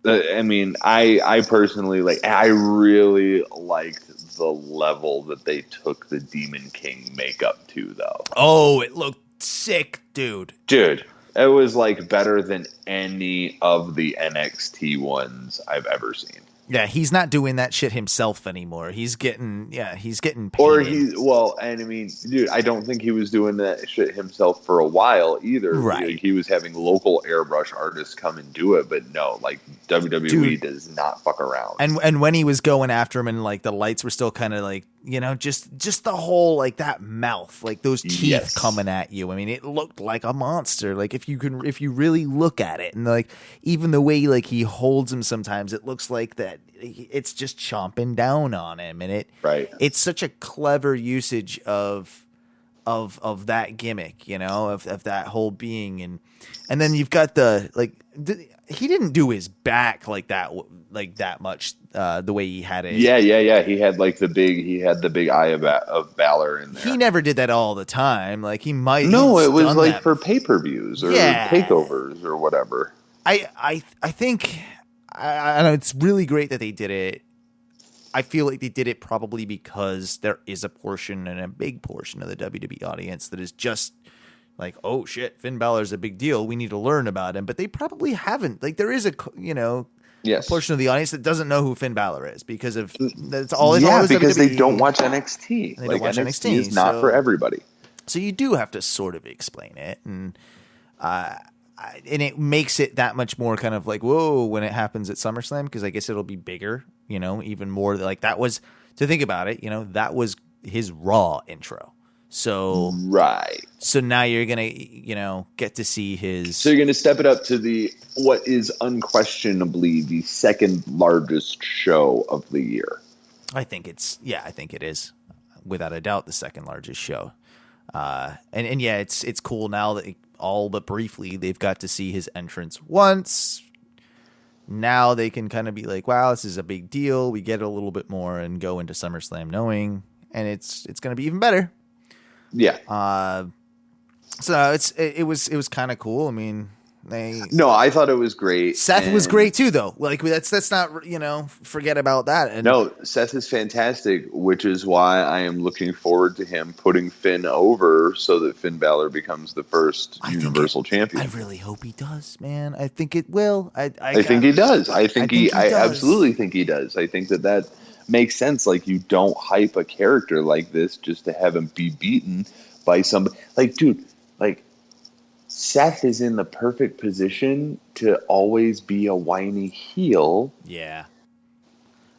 I mean, I personally I really liked the level that they took the Demon King makeup to, though. Oh, it looked sick, dude. Dude, it was better than any of the NXT ones I've ever seen. Yeah, he's not doing that shit himself anymore. He's getting paid. Or and I mean, dude, I don't think he was doing that shit himself for a while either. Right. He was having local airbrush artists come and do it, but no, WWE does not fuck around. And when he was going after him and the lights were still kind of just the whole that mouth, those teeth coming at you. I mean, it looked like a monster. If you really look at it, and even the way he holds him sometimes, it looks like that it's just chomping down on him, and it's such a clever usage of that gimmick, of that whole being, and then you've got he didn't do his back like that much, the way he had it. Yeah. He had the big eye of Valor in there. He never did that all the time. He might. No, it was for pay-per-views or takeovers or whatever. I think I know it's really great that they did it. I feel like they did it probably because there is a portion, and a big portion of the WWE audience, that is just oh shit, Finn Balor's a big deal. We need to learn about him. But they probably haven't. There is a portion of the audience that doesn't know who Finn Balor is because of that's all. Yeah, WWE. because they don't watch NXT. They don't watch NXT. Is not for everybody. So you do have to sort of explain it, and it makes it that much more kind of whoa when it happens at SummerSlam, because I guess it'll be bigger, even more that was, to think about it, that was his Raw intro. So right. So now you're gonna, get to see his. So you're gonna step it up to what is unquestionably the second largest show of the year. I think it is, without a doubt, the second largest show. And yeah, it's cool now that all but briefly they've got to see his entrance once. Now they can kind of be like, wow, this is a big deal. We get it a little bit more and go into SummerSlam knowing, and it's going to be even better. Yeah. So it was kind of cool. I mean, No, I thought it was great. Seth was great too, though. Like that's not, forget about that. And no, Seth is fantastic, which is why I am looking forward to him putting Finn over so that Finn Balor becomes the first Universal Champion. I really hope he does, man. I think it will. I think he does. I does. absolutely think he does. I think that makes sense. Like, you don't hype a character like this just to have him be beaten by somebody. Like, dude, Seth is in the perfect position to always be a whiny heel. Yeah.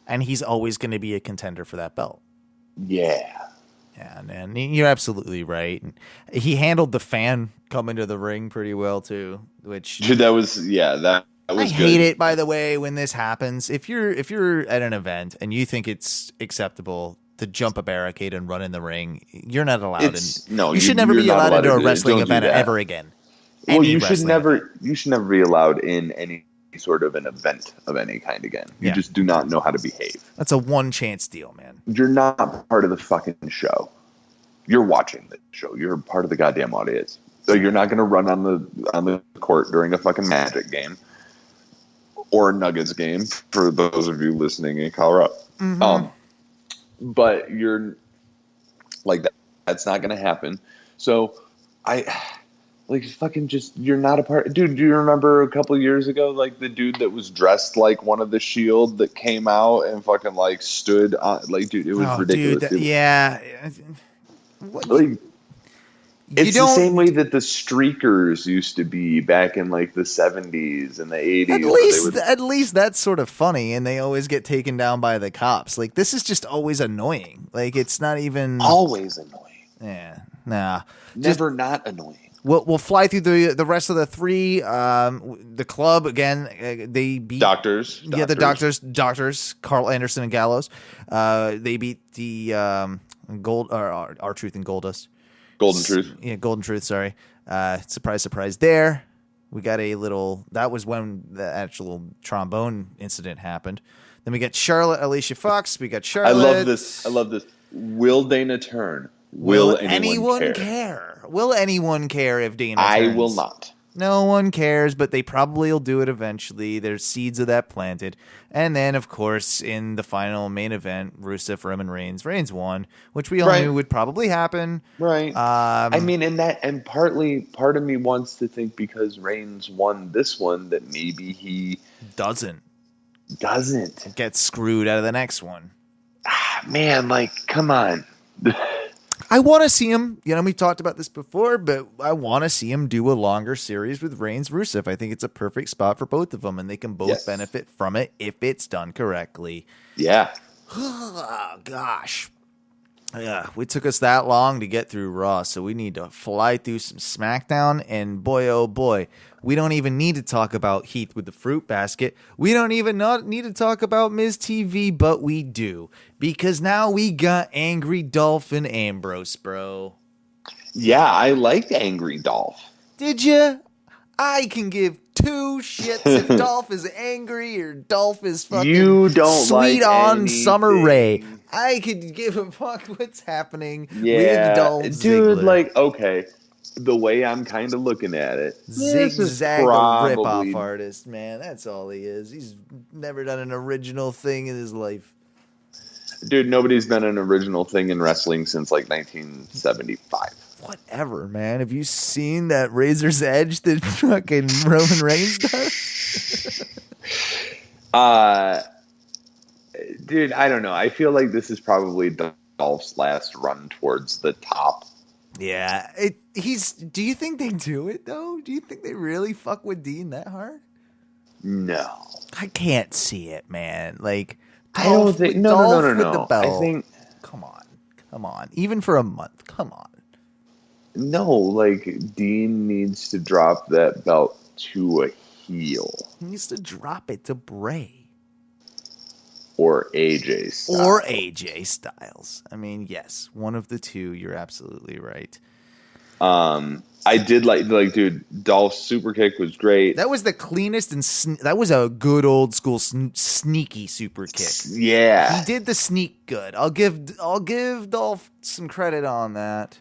And he's always going to be a contender for that belt. Yeah. Yeah, and you're absolutely right. He handled the fan coming to the ring pretty well too, which that was good. I hate it, by the way, when this happens. If you're at an event and you think it's acceptable to jump a barricade and run in the ring, you're not allowed. You should never be allowed into a wrestling event ever again. Well, you should never be allowed in any sort of an event of any kind again. You just do not know how to behave. That's a one chance deal, man. You're not part of the fucking show. You're watching the show. You're part of the goddamn audience. So you're not going to run on the court during a fucking Magic game or a Nuggets game for those of you listening in Colorado. Mm-hmm. But you're like that's not going to happen. So you're not a part. Dude, do you remember a couple of years ago, the dude that was dressed like one of the Shield that came out and fucking stood on, dude, it was ridiculous. Dude, yeah. It's the same way that the streakers used to be back in the 70s and the 80s. At least that's sort of funny, and they always get taken down by the cops. This is just always annoying. It's not even always annoying. Yeah, nah, never not annoying. We'll fly through the rest of the three. The club again. They beat Doctors. Yeah, the doctors. Carl Anderson and Gallows. They beat the R-Truth and Goldust. Golden Truth. Yeah, Golden Truth. Sorry. Surprise, surprise. There, we got a little. That was when the actual trombone incident happened. Then we got Charlotte, Alicia Fox. We got Charlotte. I love this. Will Dana turn? Will anyone care? Will anyone care if Dana turns? I will not. No one cares, but they probably will do it eventually. There's seeds of that planted. And then, of course, in the final main event, Rusev, Roman Reigns. Reigns won, which we all knew would probably happen. Right. And part of me wants to think because Reigns won this one that maybe he doesn't get screwed out of the next one. Man, come on. I want to see him, we talked about this before, but I want to see him do a longer series with Reigns Rusev. I think it's a perfect spot for both of them, and they can both benefit from it if it's done correctly. Yeah. Oh, gosh. Yeah, it took us that long to get through Raw, so we need to fly through some SmackDown, and boy, oh boy, we don't even need to talk about Heath with the fruit basket. We don't even need to talk about Miz TV, but we do, because now we got Angry Dolph and Ambrose, bro. Yeah, I liked Angry Dolph. Did you? I can give two shits if Dolph is angry or Dolph is fucking you don't sweet like on anything. Summer Rae. I could give a fuck what's happening with Dolph dude, Ziggler. Okay, the way I'm kind of looking at it, Zigzag rip-off artist, man. That's all he is. He's never done an original thing in his life. Dude, nobody's done an original thing in wrestling since 1975. Whatever, man. Have you seen that Razor's Edge that fucking Roman Reigns does? Dude, I don't know. I feel like this is probably Dolph's last run towards the top. Yeah. Do you think they do it, though? Do you think they really fuck with Dean that hard? No. I can't see it, man. I don't think... No. I think... Come on. Even for a month. Come on. No, like Dean needs to drop that belt to a heel He needs to drop it to Bray or AJ Styles. or AJ Styles. I mean, yes, one of the two. You're absolutely right. I did like, dude, Dolph's super kick was great. That was the cleanest and that was a good old school sneaky super kick. Yeah, He did the sneak good. I'll give Dolph some credit on that.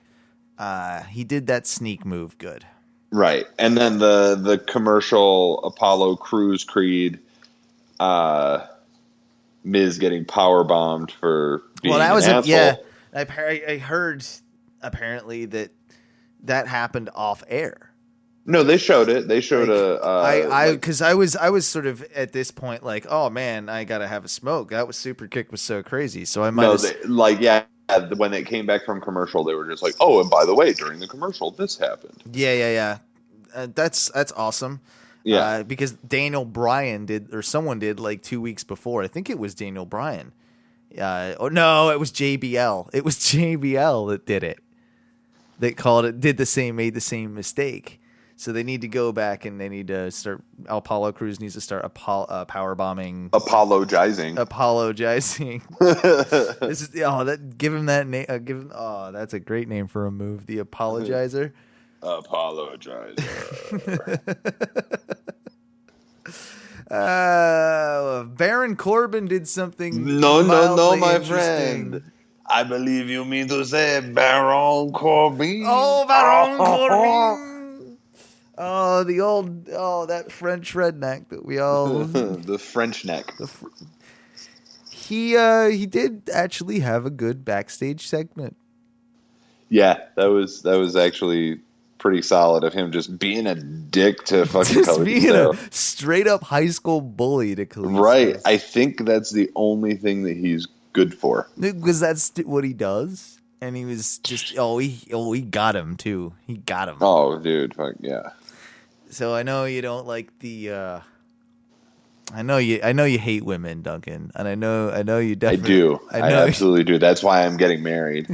He did that sneak move good. right. And then the commercial Apollo Crews Creed, Miz getting power bombed for being Well, that was an asshole. yeah. I heard apparently that happened off air. No, they showed it. They showed because I was sort of at this point like, oh man, I gotta have a smoke. That was super kick was so crazy. So I might when it came back from commercial, they were just like, oh, and by the way, during the commercial, this happened. Yeah. That's awesome. Yeah, because Daniel Bryan did, or someone did, like 2 weeks before. I think it was Daniel Bryan. Oh no, it was JBL. It was JBL that did it. That made the same mistake. So they need to go back and they need to start. Apollo Crews needs to start power bombing. apologizing. This is give him that name. That's a great name for a move. The Apologizer. Apologizer. Baron Corbin did something. No, mildly my interesting. friend. I believe you mean to say Baron Corbin. Oh, Baron Corbin. Oh, that French redneck that we all. The French neck. He did actually have a good backstage segment. Yeah, that was actually pretty solid of him just being a dick to fucking Just Kalisto. being a straight up high school bully to Kalisto. Right. I think that's the only thing that he's good for. Because that's what he does. And he was just he got him too. He got him. Oh, dude, fuck yeah. So I know you don't like the I know you hate women, Duncan, and I know you definitely I do. I absolutely do. That's why I'm getting married.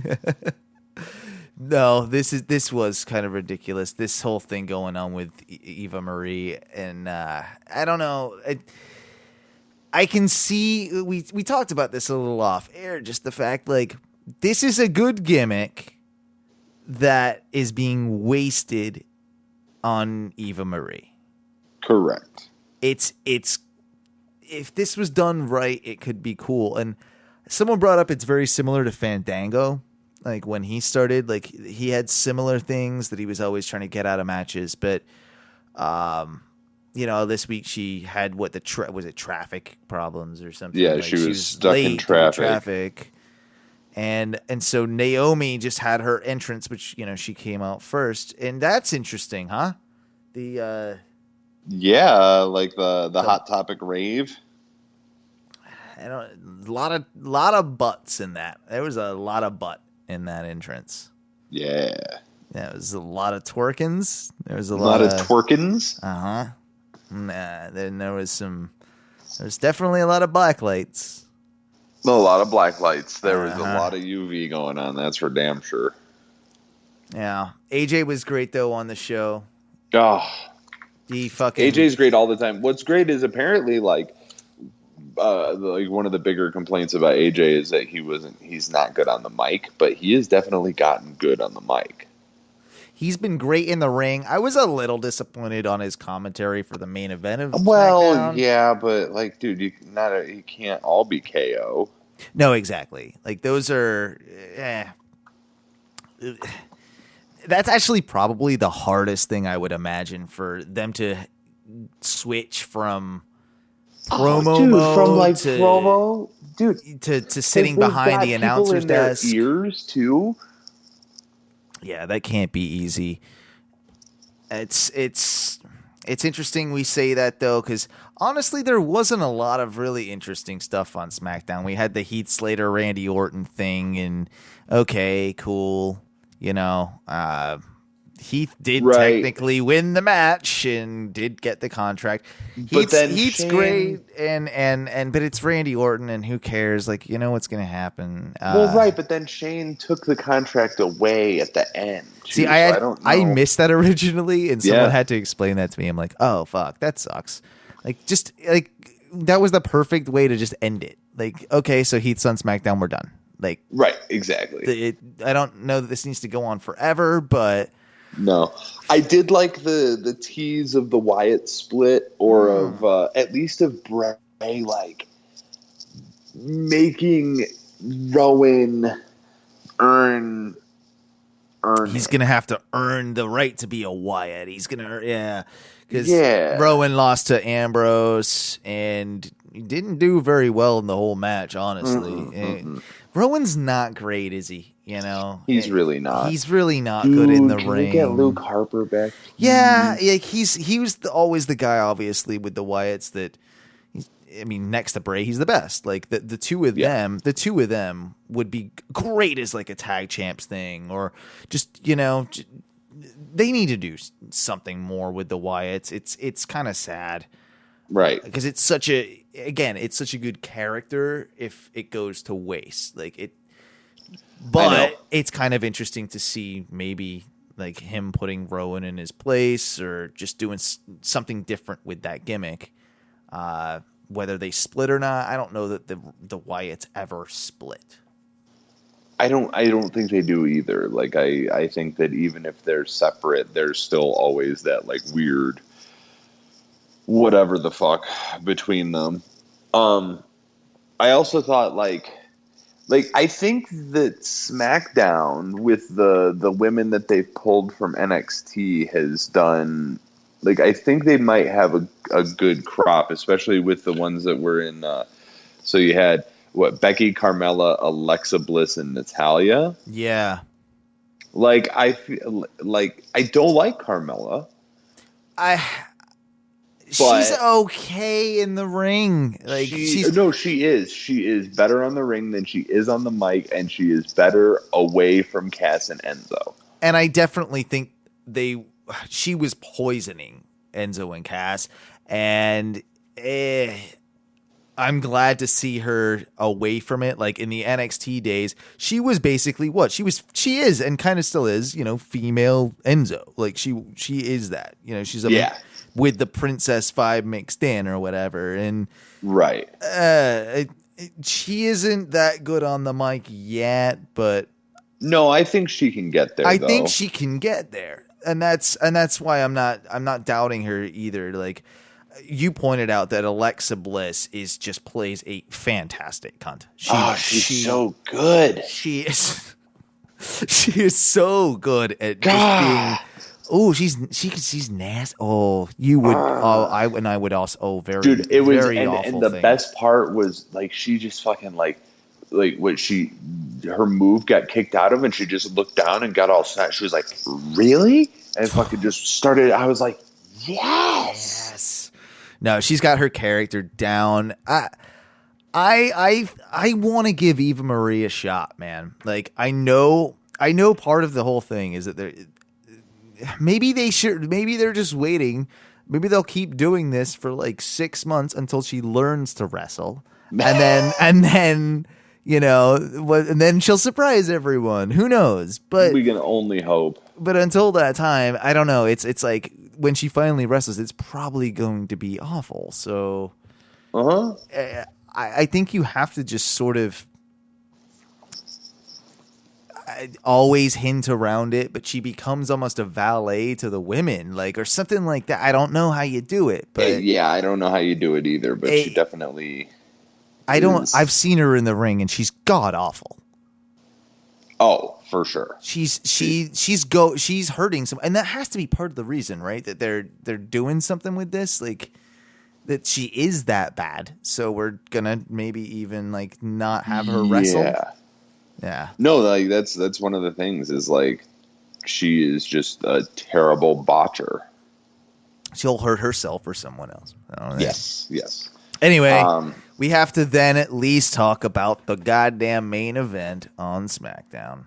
No, this was kind of ridiculous. This whole thing going on with Eva Marie, and I don't know. I can see we talked about this a little off air. Just the fact, like, this is a good gimmick that is being wasted on Eva Marie. Correct. It's if this was done right, it could be cool. And someone brought up it's very similar to Fandango. Like when he started, like he had similar things that he was always trying to get out of matches. But, this week she had was it traffic problems or something? Yeah, like she was stuck in traffic. And so Naomi just had her entrance, which, she came out first. And that's interesting, huh? The Hot Topic rave. a lot of butts in that. There was a lot of butt in that entrance. Yeah. Yeah, it was a lot of twerkins. There was a lot of twerkins. Uh-huh. Then there's definitely a lot of black lights. A lot of black lights. There was a lot of UV going on. That's for damn sure. Yeah. AJ was great though on the show. Oh, AJ's great all the time. What's great is apparently like one of the bigger complaints about AJ is that he's not good on the mic, but he has definitely gotten good on the mic. He's been great in the ring. I was a little disappointed on his commentary for the main event of SmackDown. Yeah, but like, dude, you can't all be KO. No, exactly. Like those are that's actually probably the hardest thing I would imagine for them to switch from promo mode from like to promo, dude, to sitting behind the announcer's desk. Ears too. Yeah, that can't be easy. It's interesting we say that though, because honestly, there wasn't a lot of really interesting stuff on SmackDown. We had the Heath Slater, Randy Orton thing, and okay, cool. Heath did Right. technically win the match and did get the contract. But then Heath's Shane- great, but it's Randy Orton, and who cares? Like, you know what's going to happen. Well, right, but then Shane took the contract away at the end. Too, See, so I don't know. I missed that originally, and someone Yeah. had to explain that to me. I'm like, oh fuck, that sucks. Like, just like that was the perfect way to just end it. Like, okay, so Heath's on SmackDown, we're done. Like, Right, exactly. I don't know that this needs to go on forever, but No, I did like the tease of the Wyatt split, or of at least of Bray like making Rowan earn. he's gonna have to earn the right to be a Wyatt. He's gonna, because Yeah. Rowan lost to Ambrose and he didn't do very well in the whole match. Honestly, Rowan's not great, is he? You know, He's really not. He's really not good in the Can ring. we get Luke Harper back? Yeah, he was always the guy, obviously, with the Wyatts that. Next to Bray, he's the best. Like the two of them would be great as like a tag champs thing, or just they need to do something more with the Wyatts. It's kind of sad, Right. because it's such a good character if it goes to waste. But it's kind of interesting to see maybe like him putting Rowan in his place, or just doing something different with that gimmick. Whether they split or not, I don't know that the Wyatts ever split. I don't think they do either. Like I think that even if they're separate, there's still always that like weird whatever the fuck between them. I also thought like I think that SmackDown with the women that they've pulled from NXT has done. Like, I think they might have a good crop, especially with the ones that were in. So you had Becky, Carmella, Alexa Bliss, and Natalya. Yeah, Like I feel like I don't like Carmella. she's okay in the ring. Like she is. She is better on the ring than she is on the mic, and she is better away from Cass and Enzo. And I definitely think she was poisoning Enzo and Cass, and I'm glad to see her away from it. Like in the NXT days, she was basically what she is, and kind of still is, female Enzo. Like she is that, she's with the Princess 5 mixed in or whatever. And right. She isn't that good on the mic yet, but no, I think she can get there. I think she can get there. And that's why I'm not doubting her either. Like you pointed out that Alexa Bliss plays a fantastic cunt. She's so good. She is so good at just being. Oh, she's nasty. Oh, you would. I would also. Oh, very. Dude, it was, very and awful the thing. best part was like she just fucking like what her move got kicked out of, and she just looked down and got all sad. She was like, "Really?" And fucking just started. I was like, "Yes." No, she's got her character down. I want to give Eva Marie a shot, man. Like I know part of the whole thing is that maybe they're just waiting. Maybe they'll keep doing this for like 6 months until she learns to wrestle. And then and then she'll surprise everyone. Who knows? But we can only hope. But until that time, I don't know. It's like when she finally wrestles, it's probably going to be awful. So, I think you have to just sort of always hint around it, but she becomes almost a valet to the women, like, or something like that. I don't know how you do it, but yeah, I don't know how you do it either. But she definitely. I've seen her in the ring, and she's god awful. Oh, for sure. She's hurting some, and that has to be part of the reason, right? That they're doing something with this, like that she is that bad. So we're gonna maybe even like not have her wrestle. Yeah. No, like that's one of the things is like she is just a terrible botcher. She'll hurt herself or someone else. Yes. Anyway, we have to then at least talk about the goddamn main event on SmackDown.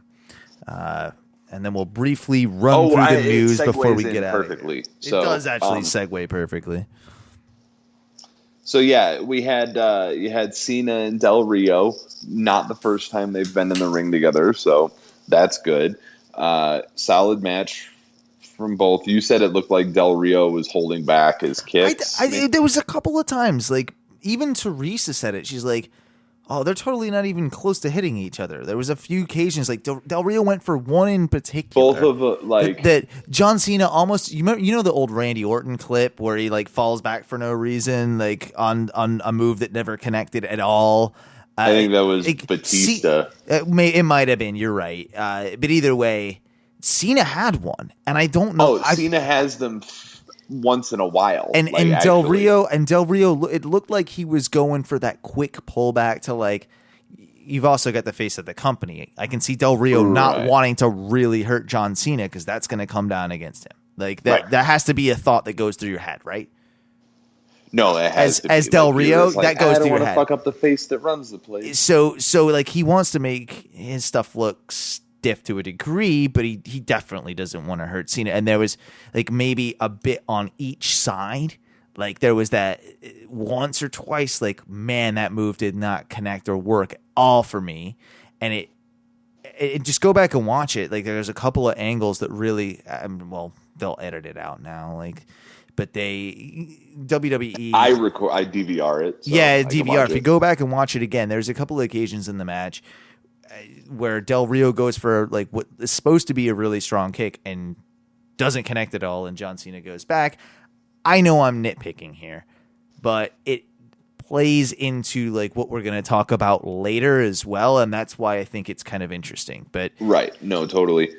and then we'll briefly run through the news before we get out perfectly. of here. It does actually segue perfectly. So yeah, we had you had Cena and Del Rio. Not the first time they've been in the ring together, so that's good. Solid match from both. You said it looked like Del Rio was holding back his kicks. There was a couple of times, like even Teresa said it. She's like, "Oh, they're totally not even close to hitting each other." There was a few occasions, like Del Rio went for one in particular. Both of that John Cena almost. You know the old Randy Orton clip where he like falls back for no reason, like on a move that never connected at all. I think that was Batista. It might have been. You're right. But either way, Cena had one, and I don't know. Cena has them once in a while, and Del Rio, it looked like he was going for that quick pullback to like. You've also got the face of the company. I can see Del Rio not wanting to really hurt John Cena because that's going to come down against him. Like that has to be a thought that goes through your head, right? No, it has to be. As Del Rio, that goes through your head. I don't want to fuck up the face that runs the place. So like he wants to make his stuff look stiff to a degree, but he definitely doesn't want to hurt Cena. And there was like maybe a bit on each side. Like there was that once or twice, like, man, that move did not connect or work at all for me. And it just go back and watch it. Like there's a couple of angles that really, they'll edit it out now. Like, but WWE. I DVR it. So yeah, DVR. If you go back and watch it again, there's a couple of occasions in the match where Del Rio goes for like what is supposed to be a really strong kick and doesn't connect at all, and John Cena goes back. I know I'm nitpicking here, but it plays into like what we're going to talk about later as well, and that's why I think it's kind of interesting. But right, no, totally.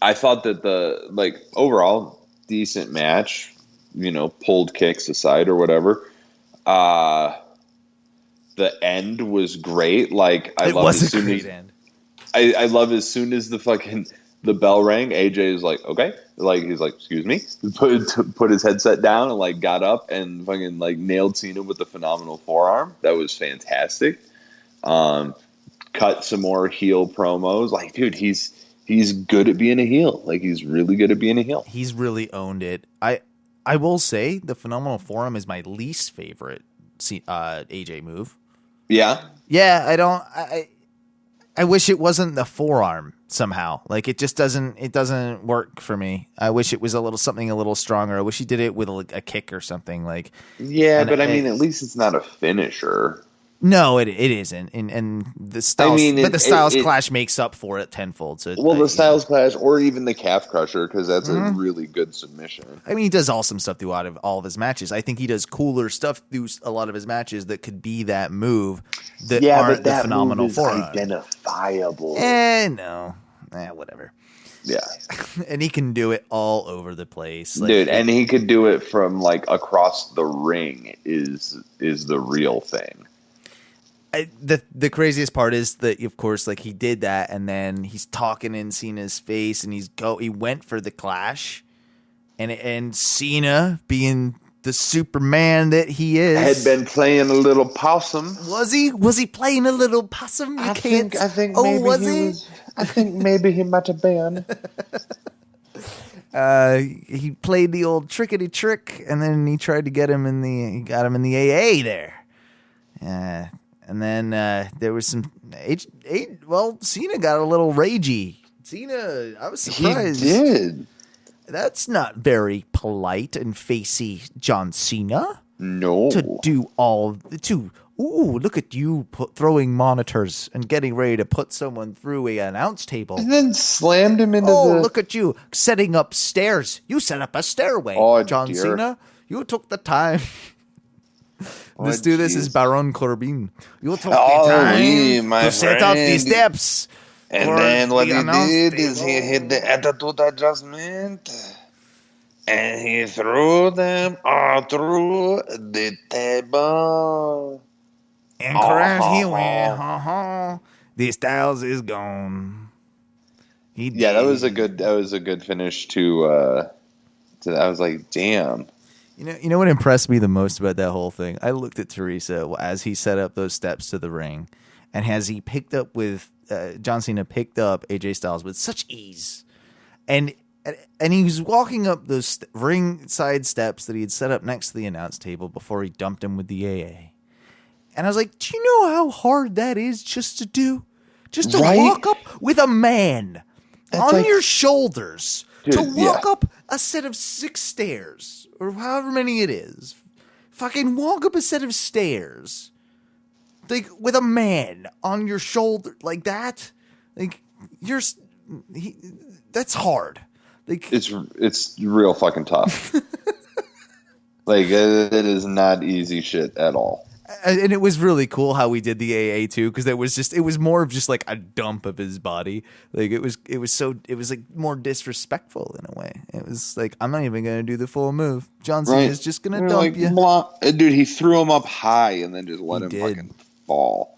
I thought that the overall decent match, pulled kicks aside or whatever. The end was great. Like I love as soon as I love as soon as the bell rang, AJ is like, okay, like he's like, excuse me, put his headset down and like got up and fucking like nailed Cena with the phenomenal forearm. That was fantastic. Cut some more heel promos. Like, dude, he's good at being a heel. Like, he's really good at being a heel. He's really owned it. I will say the phenomenal forearm is my least favorite AJ move. Yeah. Yeah, I wish it wasn't the forearm somehow. Like it just doesn't work for me. I wish it was something a little stronger. I wish he did it with a kick or something like. Yeah, but I mean, at least it's not a finisher. No, it isn't, and the styles. But the styles clash makes up for it tenfold. So the styles clash, or even the calf crusher, because that's a really good submission. I mean, he does awesome stuff throughout all of his matches. I think he does cooler stuff through a lot of his matches that could be that move. That aren't the phenomenal forearm. Identifiable. No, whatever. Yeah, and he can do it all over the place, dude. And he could do it from like across the ring. Is the real thing. The craziest part is that, of course, like he did that, and then he's talking in Cena's face, and he went for the clash, and Cena, being the Superman that he is, had been playing a little possum. Was he? Was he playing a little possum? I think maybe I think maybe he might have been. He played the old trickety trick, and then he tried to get him in the AA there. And then there was some Cena got a little ragey. Cena, I was surprised. He did. That's not very polite and facey, John Cena. No. To do look at you throwing monitors and getting ready to put someone through an announce table. And then slammed him into look at you setting up stairs. You set up a stairway, John Cena. You took the time. Let's do this as Baron Corbin. You took the time to set up the steps. And then what he did is he hit the attitude adjustment. And he threw them all through the table. And crash he went. The Styles is gone. That was a good finish to I was like, damn. You know what impressed me the most about that whole thing? I looked at Teresa as he set up those steps to the ring, and as he picked up with John Cena picked up AJ Styles with such ease, and he was walking up those ringside steps that he had set up next to the announce table before he dumped him with the AA. And I was like, do you know how hard that is just to do? Just to walk up with a man on your shoulders, dude, to walk up a set of 6 stairs, or however many it is. Fucking walk up a set of stairs, like, with a man on your shoulder like that. Like, that's hard. Like, it's real fucking tough. Like, it is not easy shit at all. And it was really cool how we did the AA too, because it was more of just like a dump of his body. Like it was like more disrespectful in a way. It was like, I'm not even gonna do the full move. John Cena is just gonna dump like, you. Dude, he threw him up high and then just let him fucking fall.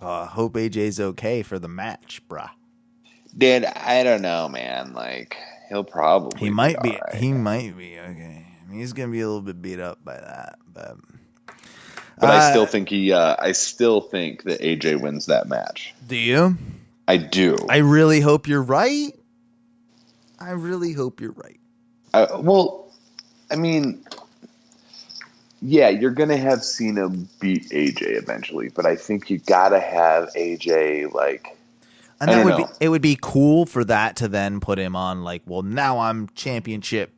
Hope AJ's okay for the match, bruh. Dude, I don't know, man. Like, he might be. Right. He might be okay. I mean, he's gonna be a little bit beat up by that, but I still think that AJ wins that match. Do you? I do. I really hope you're right. Well, I mean, yeah, you're gonna have Cena beat AJ eventually, but I think you gotta have AJ like. And that it would be cool for that to then put him on like, well, now I'm championship,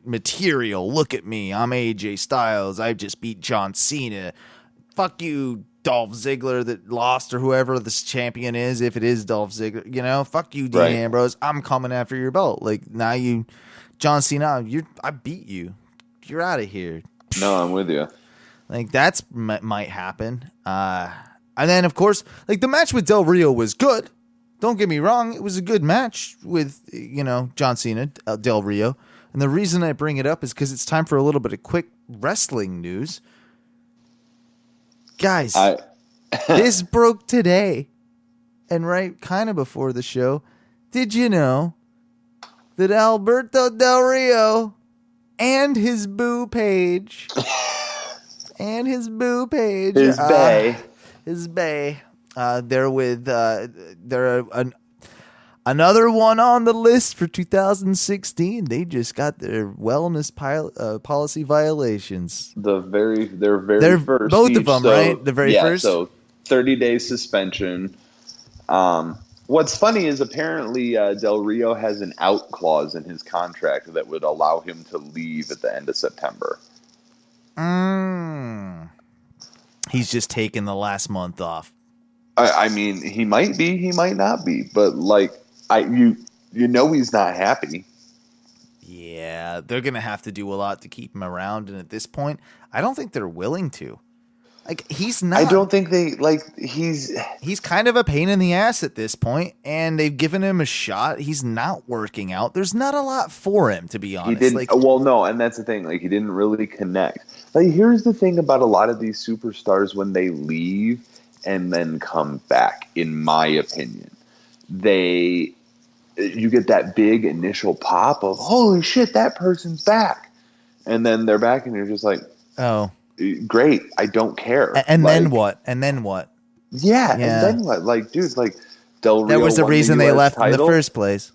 material. Look at me. I'm AJ Styles. I just beat John Cena. Fuck you, Dolph Ziggler that lost, or whoever this champion is, if it is Dolph Ziggler. Fuck you, Dean Ambrose. I'm coming after your belt. Like, now John Cena, I beat you. You're out of here. No, I'm with you. Like, that's might happen. And then, of course, like, the match with Del Rio was good. Don't get me wrong. It was a good match with, John Cena, Del Rio. And the reason I bring it up is because it's time for a little bit of quick wrestling news. Guys, this broke today. And right kind of before the show, did you know that Alberto Del Rio and his boo page, his bae, they're with, they're another one on the list for 2016. They just got their wellness policy violations. They're first. Both each, of them, so, right? The very first. So 30-day suspension. What's funny is apparently Del Rio has an out clause in his contract that would allow him to leave at the end of September. He's just taking the last month off. I mean, he might be, he might not be, but like, he's not happy. Yeah, they're gonna have to do a lot to keep him around, and at this point, I don't think they're willing to. Like, he's not. I don't think they like. He's kind of a pain in the ass at this point, and they've given him a shot. He's not working out. There's not a lot for him, to be honest. He didn't. Well, no, and that's the thing. Like, he didn't really connect. Like, here's the thing about a lot of these superstars when they leave and then come back. In my opinion, you get that big initial pop of holy shit, that person's back, and then they're back, and you're just like, oh. Great, I don't care. And then what? Yeah, and then what? Like, dude, like Del Rio. That was the reason they left in the first place.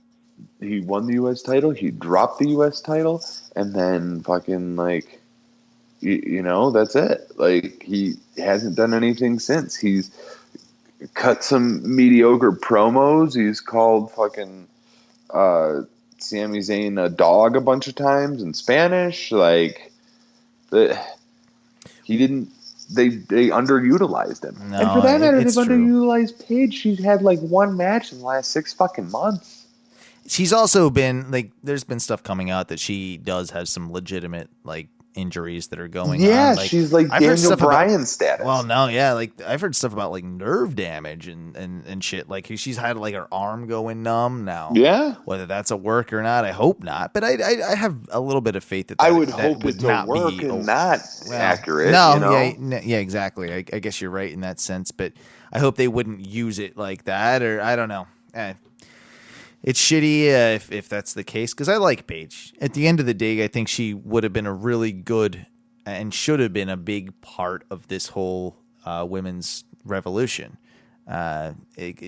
He won the U.S. title. He dropped the U.S. title, and then fucking like, that's it. Like, he hasn't done anything since. He's cut some mediocre promos. He's called fucking Sami Zayn a dog a bunch of times in Spanish. Like, he didn't. They underutilized him. No, and for that matter, they've true. underutilized Paige. She's had like one match in the last 6 fucking months. She's also been like, there's been stuff coming out that she does have some legitimate like injuries that are going on. Yeah, like, she's like Daniel Bryan status. Well, no, yeah, like I've heard stuff about like nerve damage and shit. Like, she's had like her arm going numb now. Yeah, whether that's a work or not, I hope not. But I have a little bit of faith that I would that hope would it's not a work be and not accurate. No, yeah, exactly. I guess you're right in that sense. But I hope they wouldn't use it like that, or I don't know. It's shitty if that's the case, because I like Paige. At the end of the day, I think she would have been a really good and should have been a big part of this whole women's revolution.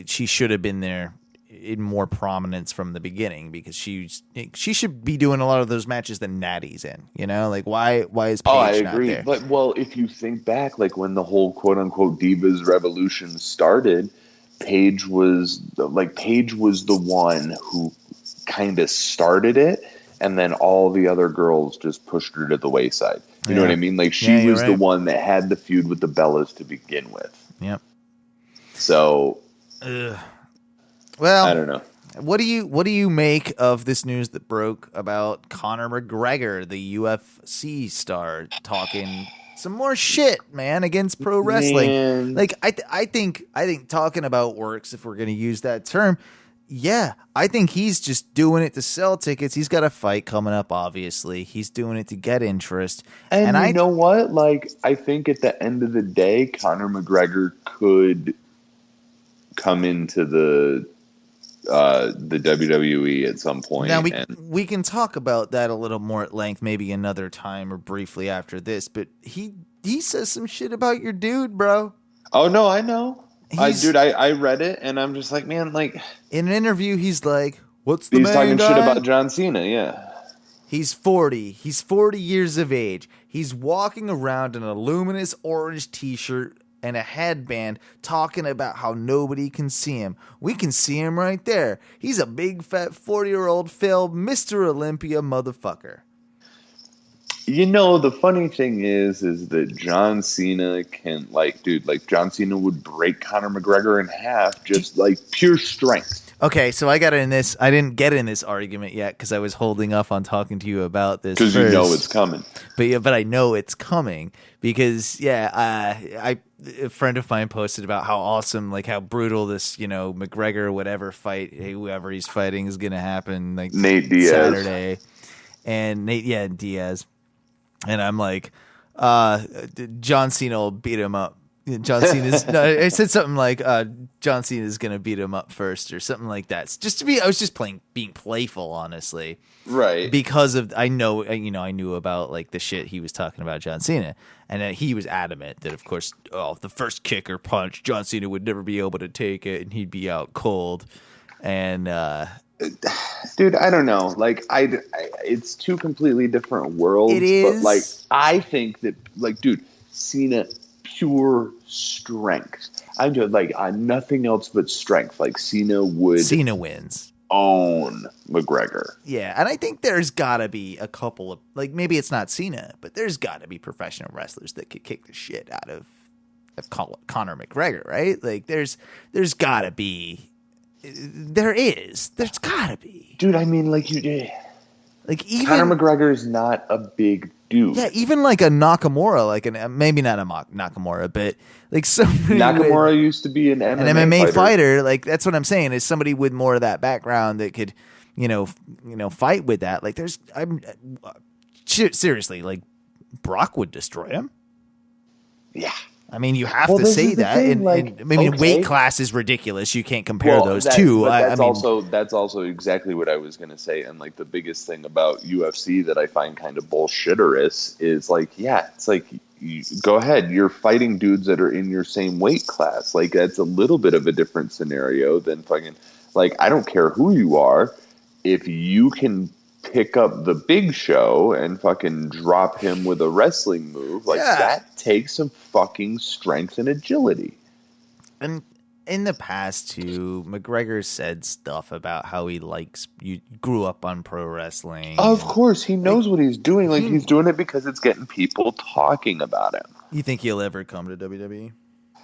She should have been there in more prominence from the beginning because she should be doing a lot of those matches that Natty's in. You know, like why is Paige I not agree. there? But well, if you think back, like when the whole quote unquote Divas Revolution started, Paige was the one who kind of started it, and then all the other girls just pushed her to the wayside. You know what I mean? Like she was the one that had the feud with the Bellas to begin with. Yep. So, well, I don't know. What do you make of this news that broke about Conor McGregor, the UFC star, talking some more shit, man, against pro wrestling? Man. Like I think talking about works, if we're going to use that term. Yeah, I think he's just doing it to sell tickets. He's got a fight coming up, obviously. He's doing it to get interest. And you know what? Like, I think at the end of the day, Conor McGregor could come into the WWE at some point. Now we can talk about that a little more at length, maybe another time or briefly after this. But he says some shit about your dude, bro. Oh no, I know. I read it and I'm just like, man, like in an interview, he's like, "What's the he's man talking guy? shit about John Cena?" Yeah. He's 40. He's 40 years of age. He's walking around in a luminous orange t-shirt and a headband talking about how nobody can see him. We can see him right there. He's a big, fat 40-year-old Phil, Mr. Olympia motherfucker. You know, the funny thing is that John Cena can, John Cena would break Conor McGregor in half, just like pure strength. Okay, so I got in this. I didn't get in this argument yet because I was holding off on talking to you about this. Because you know it's coming. But I know it's coming because a friend of mine posted about how awesome, like how brutal this, McGregor whatever fight, whoever he's fighting is gonna happen, like Nate Diaz. Saturday, and Diaz, and I'm like, John Cena will beat him up. John Cena's. No, I said something like John Cena is gonna beat him up first or something like that. I was just being playful, honestly. Right. Because of I knew about like the shit he was talking about John Cena, and he was adamant that of course, the first kick or punch, John Cena would never be able to take it, and he'd be out cold. And dude, I don't know. Like it's two completely different worlds. It is. But like I think that dude, Cena. Pure strength. I'm just nothing else but strength. Like Cena wins. Own McGregor. Yeah, and I think there's gotta be a couple of maybe it's not Cena, but there's gotta be professional wrestlers that could kick the shit out of Conor McGregor, right? Like there's gotta be. There's gotta be. Dude, I mean even Conor McGregor's not a big dude. Yeah, even like a Nakamura, maybe not a Nakamura, but like somebody. Nakamura used to be an MMA fighter. Like that's what I'm saying is somebody with more of that background that could, fight with that. Like seriously, like Brock would destroy him. Yeah. I mean, you have to say that. Weight class is ridiculous. You can't compare those two. That's also exactly what I was going to say. And the biggest thing about UFC that I find kind of bullshitterous is it's you go ahead. You're fighting dudes that are in your same weight class. Like that's a little bit of a different scenario than fucking I don't care who you are. If you can pick up the Big Show and fucking drop him with a wrestling move, that takes some fucking strength and agility. And in the past too, McGregor said stuff about how he you grew up on pro wrestling. Of course, he knows what he's doing. He's doing it because it's getting people talking about him. You think he'll ever come to WWE?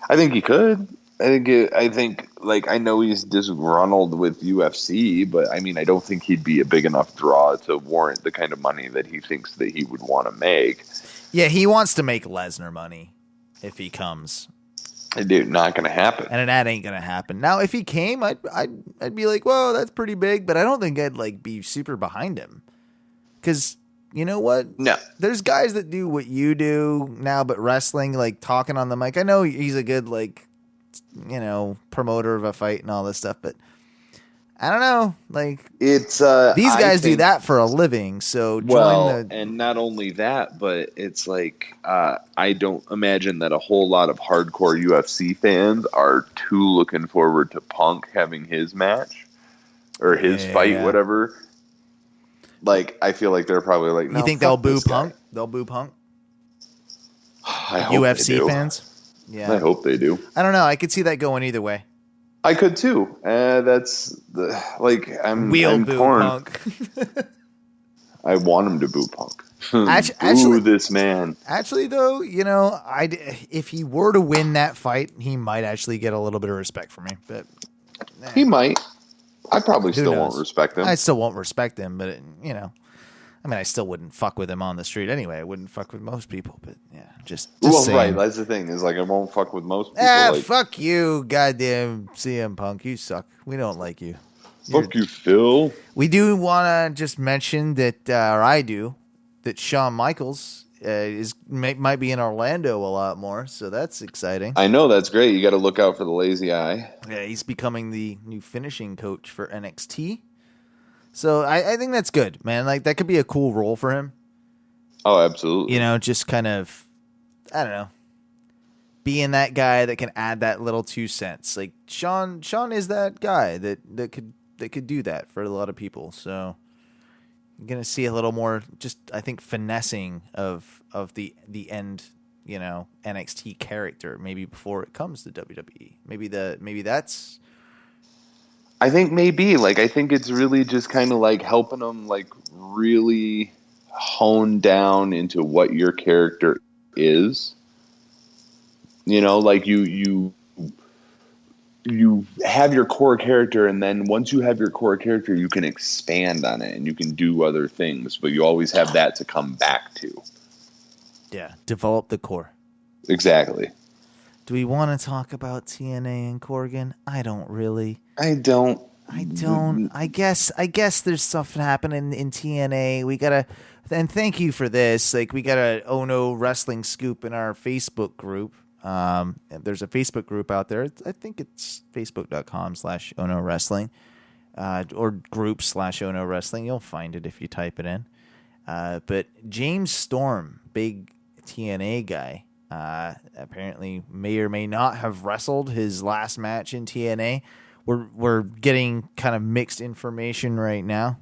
I think he could. I think I know he's disgruntled with UFC, but I mean, I don't think he'd be a big enough draw to warrant the kind of money that he thinks that he would want to make. Yeah, he wants to make Lesnar money if he comes. Dude, not going to happen. And that ain't going to happen. Now, if he came, I'd be like, whoa, that's pretty big, but I don't think I'd be super behind him. Because you know what? No. There's guys that do what you do now, but wrestling, talking on the mic. I know he's a good, promoter of a fight and all this stuff, but I don't know. Like It's these I guys do think- that for a living. So Well, join the. and not only that, but it's like I don't imagine that a whole lot of hardcore UFC fans are too looking forward to Punk having his match or his fight, Yeah. whatever. Like, I feel like they're probably like, no, You think fuck they'll boo this guy. Punk? They'll boo Punk. I hope they UFC do. fans. Yeah. I hope they do. I don't know. I could see that going either way. I could too. That's the like I'm Boo torn. Punk. I want him to boo Punk. Actually, boo this man. Actually, though, if he were to win that fight, he might actually get a little bit of respect from me. But He might. I probably Who still knows? won't respect him. I still won't respect him. But I mean, I still wouldn't fuck with him on the street anyway. I wouldn't fuck with most people. But yeah, just well, saying. right. That's the thing. Is like I won't fuck with most people. Fuck you, goddamn CM Punk. You suck. We don't like you. Fuck you, Phil. We do want to just mention that, or I do, that Shawn Michaels might be in Orlando a lot more, so that's exciting. I know that's great. You got to look out for the lazy eye. Yeah, he's becoming the new finishing coach for NXT. So I think that's good, man. Like that could be a cool role for him. Oh, absolutely. Just kind of, I don't know, being that guy that can add that little 2 cents. Like Shawn is that guy that could do that for a lot of people. So you're gonna see a little more, just I think finessing of the end, NXT character maybe before it comes to WWE. Maybe that's. I think maybe I think it's really just kind of like helping them really hone down into what your character is. You have your core character, and then once you have your core character, you can expand on it and you can do other things, but you always have that to come back to. Yeah, develop the core. Exactly. Do we want to talk about TNA and Corgan? I don't really. I don't. I guess there's stuff happening in TNA. We gotta, and thank you for this. We got a Ono Wrestling scoop in our Facebook group. There's a Facebook group out there. I think it's facebook.com/Ono Wrestling, or group/Ono Wrestling. You'll find it if you type it in. But James Storm, big TNA guy, apparently may or may not have wrestled his last match in TNA. We're getting kind of mixed information right now.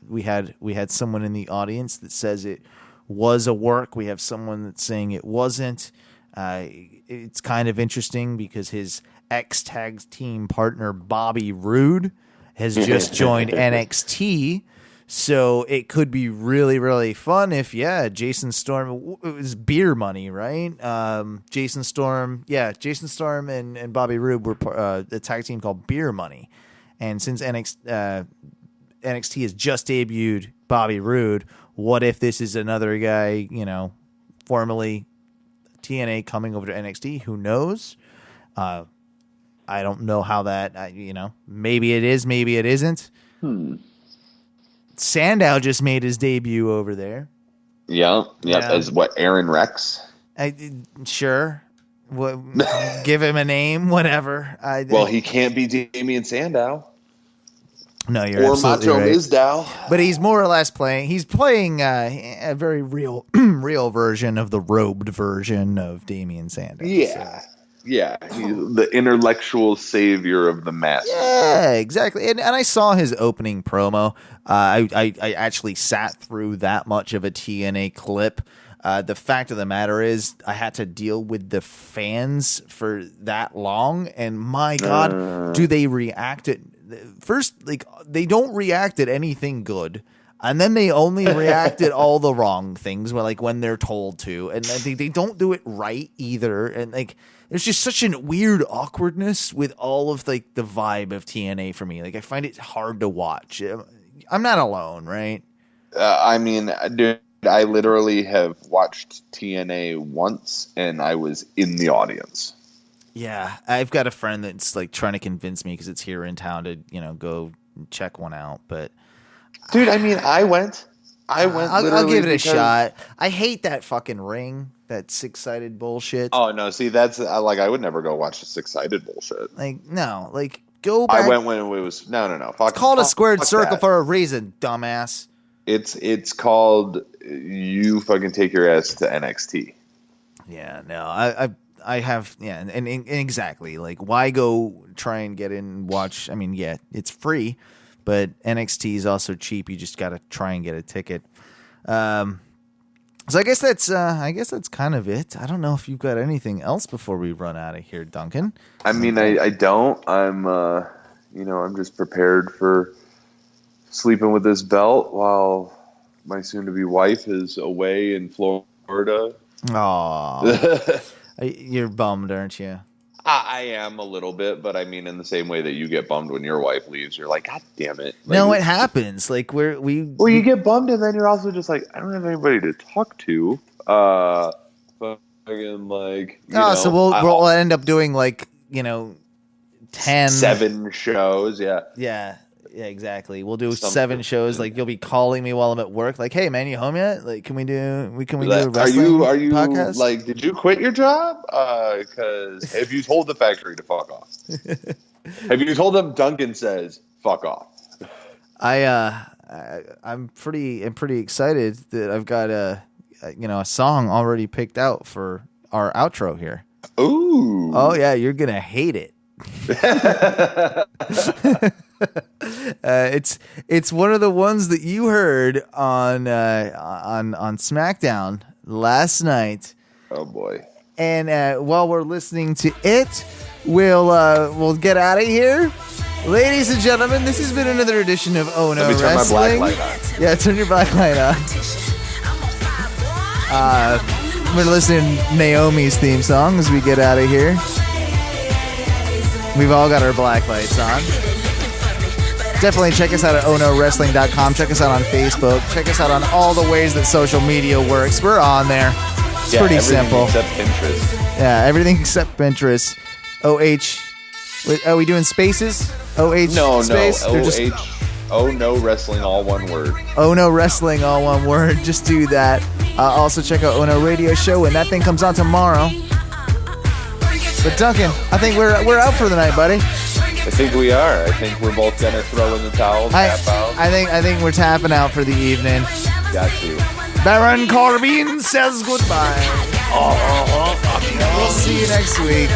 We had someone in the audience that says it was a work. We have someone that's saying it wasn't. It's kind of interesting because his ex-tag team partner Bobby Roode has just joined NXT. So it could be really, really fun if, Jason Storm, it was beer money, right? Jason Storm and Bobby Roode were a tag team called Beer Money. And since NXT has just debuted Bobby Roode, what if this is another guy, formerly TNA coming over to NXT? Who knows? I don't know how that, maybe it is, maybe it isn't. Sandow just made his debut over there. Yeah. As what, Aaron Rex? Sure. Give him a name, whatever. He can't be Damian Sandow. No, you're or absolutely Macho right. Mizdow. But he's more or less playing a very real version of the robed version of Damian Sandow. Yeah. Yeah, he's the intellectual savior of the masses. Yeah, exactly. And I saw his opening promo. I actually sat through that much of a TNA clip. The fact of the matter is, I had to deal with the fans for that long, and my God, do they react at first? They don't react at anything good. And then they only react at all the wrong things, when they're told to, and they don't do it right either. And there's just such a weird awkwardness with all of the vibe of TNA for me. I find it hard to watch. I'm not alone, right? Dude, I literally have watched TNA once, and I was in the audience. Yeah, I've got a friend that's trying to convince me because it's here in town to go check one out, but. Dude, I went. I'll give it a shot. I hate that fucking ring, that six-sided bullshit. Oh no, see, that's I would never go watch the six-sided bullshit. No, Go back. I went when it was no. Fuck, It's called a squared fuck circle that. for a reason, dumbass. It's called you fucking take your ass to NXT. Yeah, no, I have, yeah, and exactly, like, why go try and get in and watch? I mean, yeah, it's free, but NXT is also cheap. You just got to try and get a ticket. So I guess that's kind of it. I don't know if you've got anything else before we run out of here, Duncan. I mean, I don't. I'm I'm just prepared for sleeping with this belt while my soon-to-be wife is away in Florida. Aw. You're bummed, aren't you? I am a little bit, but I mean, in the same way that you get bummed when your wife leaves, you're like, God damn it! Like, No, it happens. Like well, you get bummed, and then you're also just like, I don't have anybody to talk to. Fucking like, so we'll end up doing like 10 7 shows. Yeah, exactly. We'll do 7 shows. Like, you'll be calling me while I'm at work. Like, hey man, you home yet? Like, can we do a wrestling are you podcast? like, did you quit your job? Because have you told the factory to fuck off? Have you told them Duncan says fuck off? I'm pretty excited that I've got a song already picked out for our outro here. Ooh. Oh yeah, you're gonna hate it. It's one of the ones that you heard on SmackDown last night. Oh boy! And while we're listening to it, we'll get out of here, ladies and gentlemen. This has been another edition of Oh No Wrestling. Let me turn my black light on. Yeah, turn your black light on. We're listening to Naomi's theme song as we get out of here. We've all got our black lights on. Definitely check us out at ohnowrestling.com. Check us out on Facebook. Check us out on all the ways that social media works. We're on there. It's pretty simple. Except Pinterest. Yeah, everything except Pinterest. Wait, are we doing spaces? No, space? Oh no, wrestling, all one word. Oh no, wrestling, all one word. Just do that. Also check out Oh No Radio Show when that thing comes on tomorrow. But Duncan, I think we're out for the night, buddy. I think we are. I think we're both gonna throw in the towel, tap out. I think we're tapping out for the evening. Got to. Baron Corbin says goodbye. We'll see you next week.